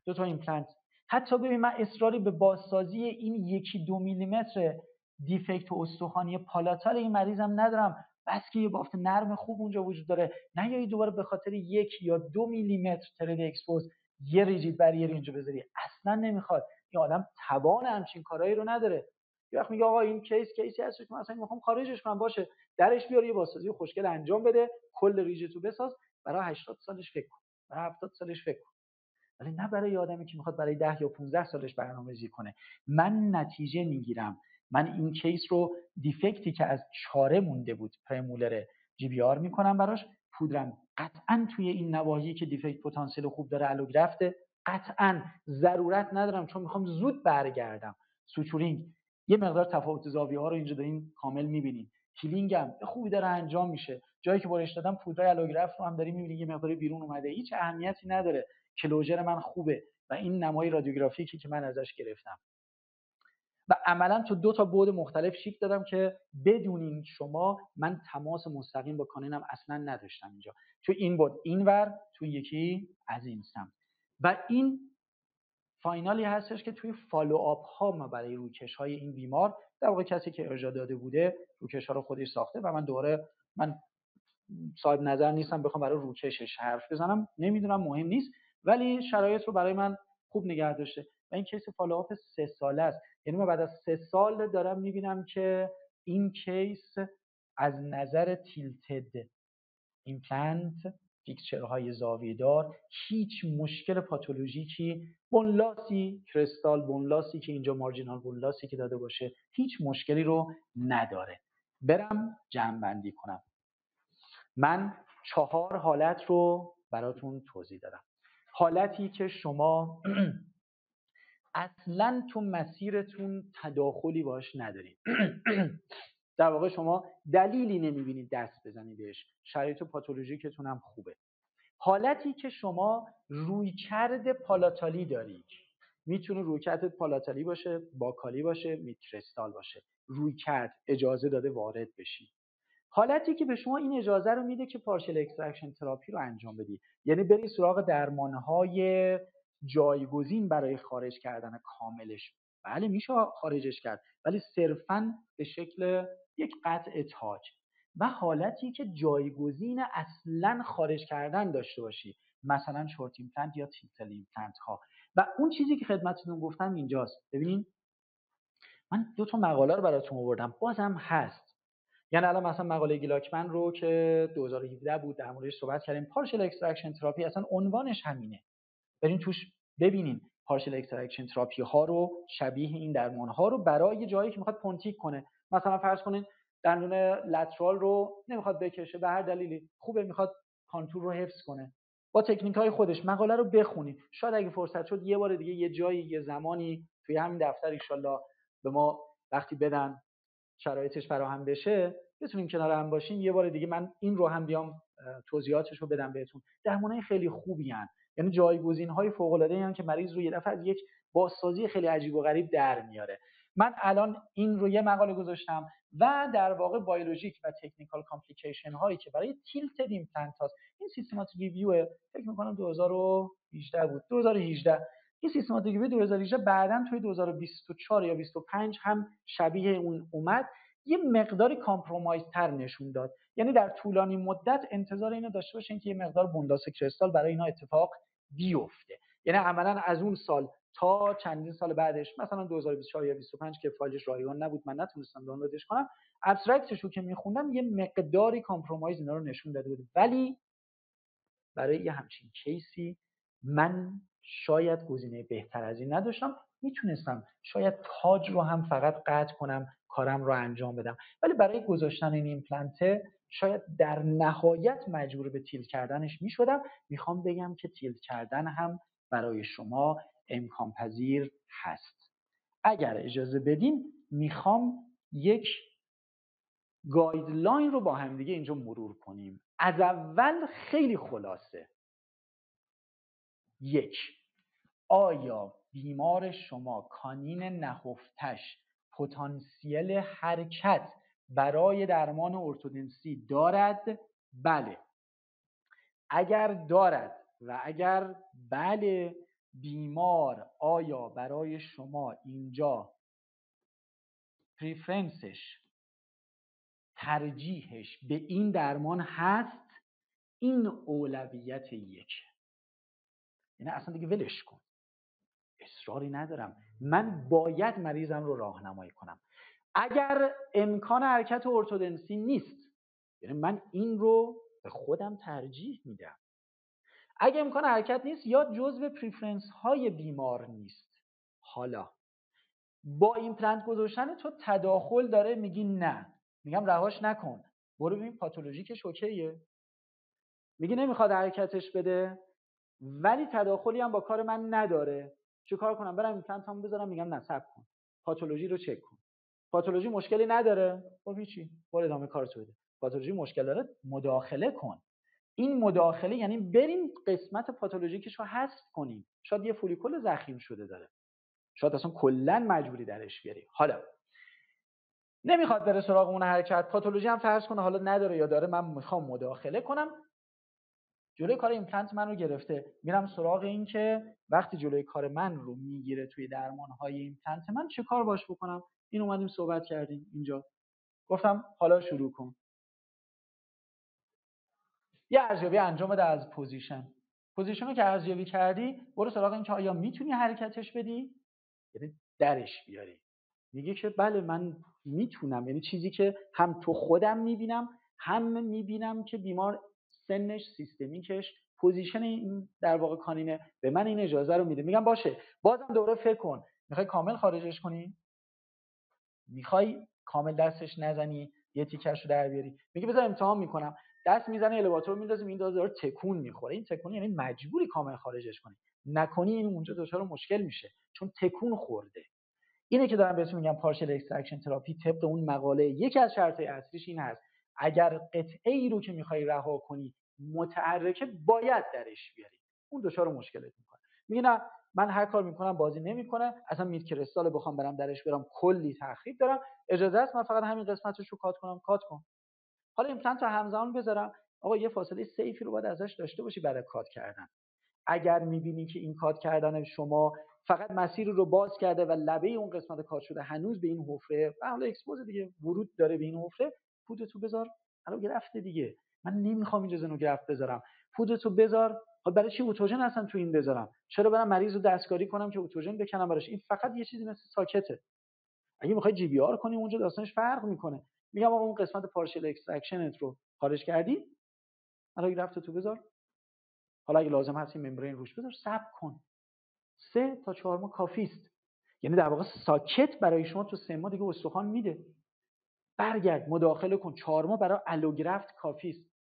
2 تا ایمپلنت. حتی ببین من اصراری به بازسازی این 1-2 میلیمتر دیفکت استخوانی پالاتال این مریضم ندارم، بس که یه بافت نرم خوب اونجا وجود داره. نه یا دوباره به خاطر 1 یا 2 میلیمتر ترد اکسپوز یه ریجید بریر اینجا بذاری، اصلا نمیخواد. این آدم توان همچین کارایی رو نداره. یه وقت میگه آقا این کیسی هست که مثلا میخوام خارجش کنم، باشه درش بیار یه بازسازی خوشگل انجام بده، کل ریجیتو بساز، برای 80 سالش فکر کن، برای 70 سالش فکر کن، ولی نه برای آدمی که میخواد برای 10 یا 15 سالش برنامه‌ریزی کنه. من نتیجه میگیرم. من این کیس رو دیفکتی که از چاره مونده بود پرمولر جی بی آر میکنم براش، پودرم قطعا توی این نواحی که دیفکت پتانسیل خوب داره الوگرفته، قطعا ضرورت ندارم چون میخوام زود برگردم. سوچورینگ یه مقدار تفاوت زاویه ها رو اینجا دارین کامل میبینین، هیلینگ هم خوبی داره انجام میشه، جایی که برش دادم پودر الوگراف رو هم دارین میبینین یه مقدار بیرون اومده، هیچ اهمیتی نداره، کلوزر من خوبه و این نمای رادیوگرافیکی که من ازش گرفتم و عملا تو 2 تا بعد مختلف شیک دادم که بدونین شما من تماس مستقیم با کانینم اصلا نداشتم اینجا، تو این بعد اینور، تو یکی از این سمت. و این فاینالی هستش که توی فالو آپ ها ما برای روکش های این بیمار، در واقع کسی که ارجاع داده بوده روکش ها رو خودش ساخته و من دوباره من صاحب نظر نیستم بخوام برای روکشش حرف بزنم، نمیدونم، مهم نیست، ولی شرایط رو برای من خوب نگه داشته و این کیس فالوآپ 3 ساله است. یعنی من بعد از 3 سال دارم میبینم که این کیس از نظر تیلتد ایمپلنت، پیکچرهای زاویه دار، هیچ مشکل پاتولوژیکی، بونلاسی، کرستال بونلاسی که اینجا مارجینال بونلاسی که داده باشه، هیچ مشکلی رو نداره. برم جمع بندی کنم. من 4 حالت رو براتون توضیح دادم. حالتی که شما اصلاً تو مسیرتون تداخلی باش ندارید. در واقع شما دلیلی نمیبینید دست بزنید بهش، شرایط پاتولوژیکتون هم خوبه. حالتی که شما رویکرد پالاتالی دارید، میتونه رویکرد پالاتالی باشه، باکالی باشه، میدکرستال باشه، رویکرد اجازه داده وارد بشید. حالتی که به شما این اجازه رو میده که پارشل اکستراکشن تراپی رو انجام بدی، یعنی بری سراغ درمانهای جایگزین برای خارج کردن کاملش. بله میشه خارجش کرد، ولی صرفاً به شکل یک قطع تاج. و حالتی که جایگزین اصلاً خارج کردن داشته باشی، مثلا شورت ایمپلنت یا تیتل ایمپلنت ها. و اون چیزی که خدمتتون گفتم اینجاست. ببینین من 2 تا مقاله رو براتون آوردم، بازم هست. یعنی الان مثلا مقاله گلاکمن رو که 2017 بود در موردش صحبت کردیم، پارشل اکستراکشن تراپی اصلا عنوانش همینه. برین توش ببینین پارشل اکستراکشن تراپی ها رو، شبیه این درمان ها رو برای جایی که میخواد پونتیک کنه. مثلا فرض کنین دندون لترال رو نمیخواد بکشه به هر دلیلی، خوبه میخواد کانتور رو حفظ کنه، با تکنیک های خودش. مقاله رو بخونید، شاید اگه فرصت شد یه بار دیگه یه جایی یه زمانی توی همین دفتر ان شاءالله به ما وقتی بدن شرایطش فراهم بشه بتونیم کنار هم باشیم، یه بار دیگه من این رو هم بیام توضیحاتش رو بدم بهتون. درمانای خیلی خوبی ان، یعنی جایگزین‌های فوق‌العاده‌ای ان که مریض رو یه دفعه از یک بازسازی خیلی عجیب و غریب در میاره. من الان این رو یه مقاله گذاشتم و در واقع بیولوژیک و تکنیکال کامپلیکیشن هایی که برای تیلتد ایمپلنت هاست، این سیستماتیک ریویو فکر می‌کنم 2018 بود، 2018 این سیستماتیک ریویو 2018 بعداً توی 2024 یا 25 هم شبیه اون اومد، یه مقداری کامپرومایز تر نشون داد. یعنی در طولانی مدت انتظار اینو داشته باشین که یه مقدار بونداس کریستال برای اینا اتفاق بیفته. یعنی عملاً از اون سال تا چندین سال بعدش، مثلا 2024 یا 25 که فایلش رایگان نبود، من نتونستم دانلودش کنم، ابسترکتش رو که میخوندم یه مقداری کامپرومایز اینا رو نشون داده بود. ولی برای یه همچین کیسی من شاید گزینه بهتر از این نداشتم. میتونستم شاید تاج رو هم فقط قطع کنم، کارم رو انجام بدم، ولی برای گذاشتن این ایمپلنته شاید در نهایت مجبور به تیل کردنش میشدم. میخوام بگم که تیل کردن هم برای شما امکان پذیر هست. اگر اجازه بدین میخوام یک گایدلاین رو با هم دیگه اینجا مرور کنیم. از اول خیلی خلاصه: 1. آیا بیمار شما کانین نهفتش پتانسیل حرکت برای درمان ارتودنسی دارد؟ بله. اگر دارد و اگر بله، بیمار آیا برای شما اینجا پریفرنسش، ترجیحش به این درمان هست؟ این اولویت 1. یعنی اصلا دیگه ولش کن، اصراری ندارم، من باید مریضم رو راهنمایی کنم. اگر امکان حرکت ارتودنسی نیست، یعنی من این رو به خودم ترجیح میدم. اگر امکان حرکت نیست یا جزو پریفرنس های بیمار نیست، حالا با ایمپلنت گذاشتن تو تداخل داره، میگی نه، میگم رهاش نکن، برو ببین پاتولوژیکش اوکیه، میگی نمیخواد حرکتش بده ولی تداخلی هم با کار من نداره، چه کار کنم؟ برم ایمپلنتامو بذارم؟ میگم نه، صبر کن، پاتولوژی رو چک کن. پاتولوژی مشکلی نداره، خب هیچی، برو ادامه کارتو بده. پاتولوژی مشکل داره، مداخله کن. این مداخله یعنی بریم قسمت پاتولوژیکش رو حذف کنیم. شاید یه فولیکول ضخیم شده داره، شاید اصلا کلا مجبوری درش بیاری. حالا نمیخواد بره سراغ اون حرکت، پاتولوژی هم فرض کنه حالا نداره یا داره، من میخوام مداخله کنم. جلوی کار ایمپلنت من رو گرفته، میرم سراغ این که وقتی جلوی کار من رو میگیره توی درمان‌های ایمپلنت من چه کار باش بکنم. این اومدیم صحبت کردیم اینجا، گفتم حالا شروع کن. یه ارزیابی انجام بده از پوزیشن رو که ارزیابی کردی، برو سراغ این که آیا میتونی حرکتش بدی، یعنی درش بیاری. میگه که بله من میتونم، یعنی چیزی که هم تو خودم میبینم، هم میبینم که بیمار سنش، سیستمیکش، پوزیشن این در واقع کانینه به من این اجازه رو میده. میگم باشه، بازم دوره فکر کن، میخوای کامل خارجش کنی، میخوای کامل دستش نزنی، یه تیکش رو در بیاری. میگه بذار امتحان میکنم، دست میزنه الیواتور میندازیم، این داره تکون میخوره. این تکون یعنی مجبوری کامل خارجش کنی، نکنی این اونجا دچار مشکل میشه چون تکون خورده. اینه که دارم بهتون میگم پارشل اکستراکشن تراپی طبق اون مقاله یکی از شرطهای اصلیش این هست: اگر قطعه ای رو که میخوای رها کنی متحرکه، باید درش بیاری، اون دچار مشکلت میکنه. میگه نه، من هر کار میکنم بازی نمیکنه، اصلا مید کریستال بخوام برم درش بیارم کلی تخریب دارم، اجازه است من فقط همین قسمتش رو کات کنم، کات کن. حالا ایمپلنت رو همزمان بذارم، آقا یه فاصله سیفی رو باید ازش داشته باشی برای کات کردن. اگر میبینی که این کات کردن شما فقط مسیر رو باز کرده و لبه اون قسمت کات شده هنوز به این حفره و حالا اکسپوز دیگه ورود داره به این حفره، پودتو بذار. حالا گرفته دیگه، من نمیخوام اینجا زنوگرافت بذارم، پودتو بذار. حالا برای چی اوتوژن اصلا تو این بذارم؟ چرا برام مریض رو دستکاری کنم که اوتوژن بکنم براش؟ این فقط یه چیزی مثل ساکته. اگه میخوای جی بی آر کنی اونجا داستانش فرق میکنه. میگم آقا اون قسمت پارشل اکستراکشنت رو خارج کردی، حالا گرفت تو بذار، حالا اگه لازم هست این ممبرین روش بذار، صبر کن. 3 تا 4 ماه کافی است. یعنی در واقع ساکت برای شما تو 3 ماه دیگه استخوان میده. برگرد مداخله کن، 4 ماه برای الوگرافت کافی است.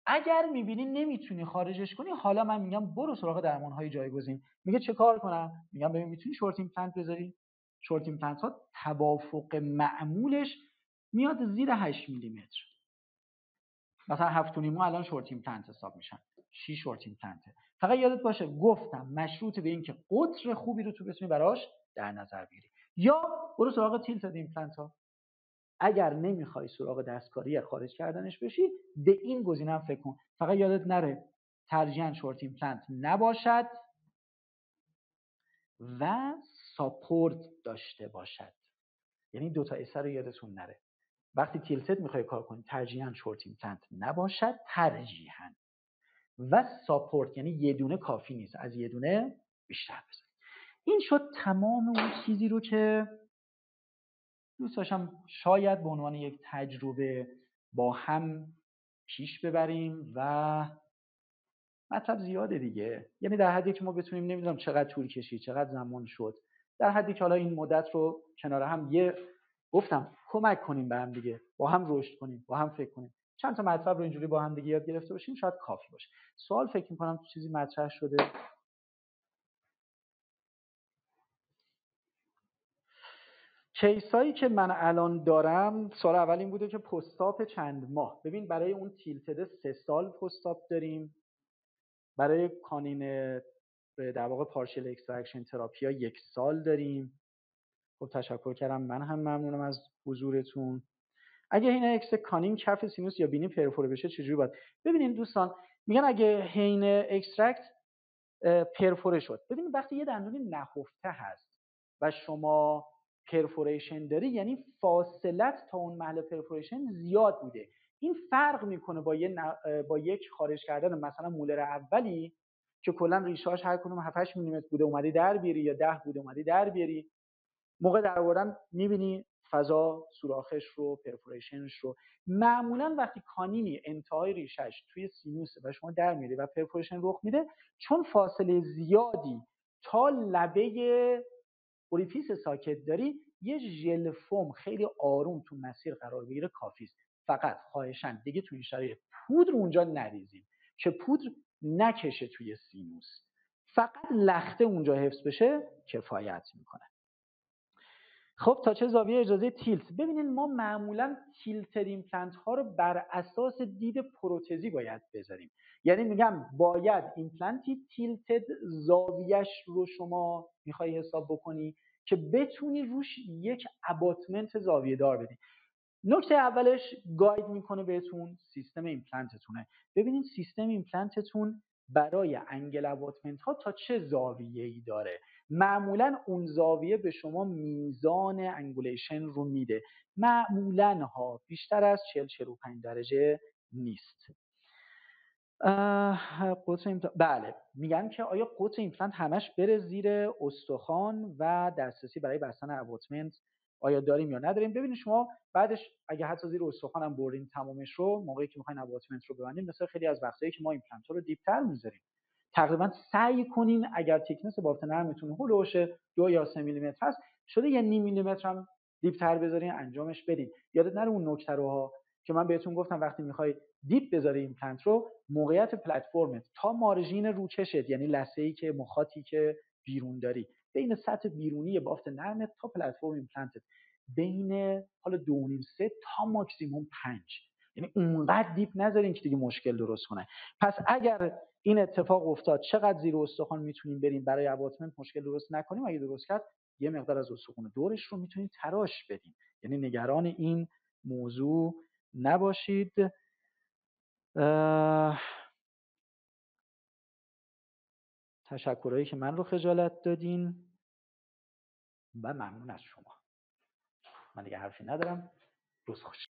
اگر میبینی نمیتونی خارجش کنی، حالا من میگم برو سراغ درمان‌های جایگزین. میگه چه کار کنم؟ میگم ببین میتونی شورت ایمپلنت بذاری. شورت ایمپلنت ها توافق معمولش میاد زیر 8 میلی متر. مثلا 7.5 الان شورت ایمپلنت حساب میشن، 6 شورت ایمپلنته. فقط یادت باشه گفتم مشروط به اینکه قطر خوبی رو تو بتونی براش در نظر بگیری. یا برو سراغ تیلتد ایمپلنت ها. اگر نمیخوای سراغ دستکاری یا خارج کردنش بشی، به این گزینه هم فکر کن. فقط یادت نره ترجیحاً شورت ایمپلنت نباشد و ساپورت داشته باشد. یعنی دو تا اس رو یادتون نره. وقتی تیلتد میخوای کار کنی ترجیحاً شورت ایمپلنت نباشد، ترجیحاً، و ساپورت یعنی یه دونه کافی نیست، از یه دونه بیشتر بزن. این شد تمام اون چیزی رو که دوست داشتم شاید به عنوان یک تجربه با هم پیش ببریم و مطلب زیاده دیگه، یعنی در حدی که ما بتونیم، نمیدونم چقدر طول کشید، چقدر زمان شد، در حدی که حالا این مدت رو کنار هم گفتم کمک کنیم به هم دیگه، با هم رشد کنیم، با هم فکر کنیم، چند تا مطلب رو اینجوری با هم دیگه یاد گرفته باشیم، شاید کافی باشه. سوال فکر می‌کنم چیزی مطرح شده. کیسایی که من الان دارم، سوال اول این بوده که پستاپ چند ماه. ببین برای اون تیلتد 3 سال پستاپ داریم، برای کانین در واقع پارشل اکستراکشن تراپی 1 سال داریم. خب تشکر کردم، من هم ممنونم از حضورتون. اگه حین اکس کانین کف سینوس یا بینی پرفوره بشه چجوری باید؟ ببینید دوستان، میگن اگه حین اکسترکت پرفوره شد، ببینید وقتی یه دندون نهفته هست و شما پرفوریشن داری، یعنی فاصلت تا اون محل پرفوریشن زیاد بوده. این فرق میکنه با یک خارج کردن مثلا مولر اولی که کلا ریشه‌اش هر کدوم 7-8 میلیمتر بوده اومدی در بیاری، یا 10 بوده اومدی در بیاری. موقع در آوردن میبینی فضا سوراخش رو، پرفوریشنش رو. معمولا وقتی کانینی انتهای ریشش توی سینوسه و شما در میری و پرفوریشن رخ میده، چون فاصله زیادی تا لبه اوریفیس ساکت داری، یه ژل فوم خیلی آروم تو مسیر قرار بگیره کافی است. فقط خواهشاً دیگه تو این شرایط پودر اونجا نریزیم که پودر نکشه توی سینوس، فقط لخته اونجا حفظ بشه کفایت میکنه. خب تا چه زاویه اجازه تیلت؟ ببینید ما معمولا تیلتد ایمپلنت ها رو بر اساس دید پروتزی باید بذاریم. یعنی میگم باید ایمپلنتی تیلتد زاویهش رو شما میخوای حساب بکنی که بتونی روش یک اباتمنت زاویه دار بدی. نکته اولش گاید میکنه بهتون سیستم ایمپلنتتونه. ببینید سیستم ایمپلنتتون برای انگل اباتمنت ها تا چه زاویه‌ای داره. معمولا اون زاویه به شما میزان انگولیشن رو میده. معمولا ها بیشتر از 40-45 درجه نیست. قطر بله، میگن که آیا قطر ایمپلنت همش بره زیر استخوان و دسترسی برای بستن اباتمنت آیا داریم یا نداریم؟ ببینید شما بعدش اگه حتی زیر استخوان هم برین تمامش رو، موقعی که میخواین اباتمنت رو ببندین، مثلا خیلی از وقتایی که ما ایمپلنت رو دیپتر میذاریم، تقریبا سعی کنین اگر تکنس بافت نرمتون هولوش 2 یا 3 میلیمتر هست، شده یه نیم میلیمتر هم دیپتر بذارین انجامش بدین. یادت نره اون نکته رو ها که من بهتون گفتم وقتی میخوای دیپ بذاری ایمپلنت رو، موقعیت پلتفرمت تا مارژین روچشت، یعنی لثه‌ای که مخاطی که بیرون داری، بین سطح بیرونی بافت نرمت تا پلتفرم ایمپلنتت، بین حالا 2.5-3 تا ماکسیموم 5، یعنی اونقدر دیپ نذارین که دیگه مشکل درست کنه. پس اگر این اتفاق افتاد، چقدر زیر استخوان میتونیم بریم برای اباتمنت مشکل درست نکنیم؟ اگه درست کرد، یه مقدار از استخوان دورش رو میتونید تراش بدین. یعنی نگران این موضوع نباشید. تشکرهایی که من رو خجالت دادین و ممنون از شما. من دیگه حرفی ندارم. روز خوش.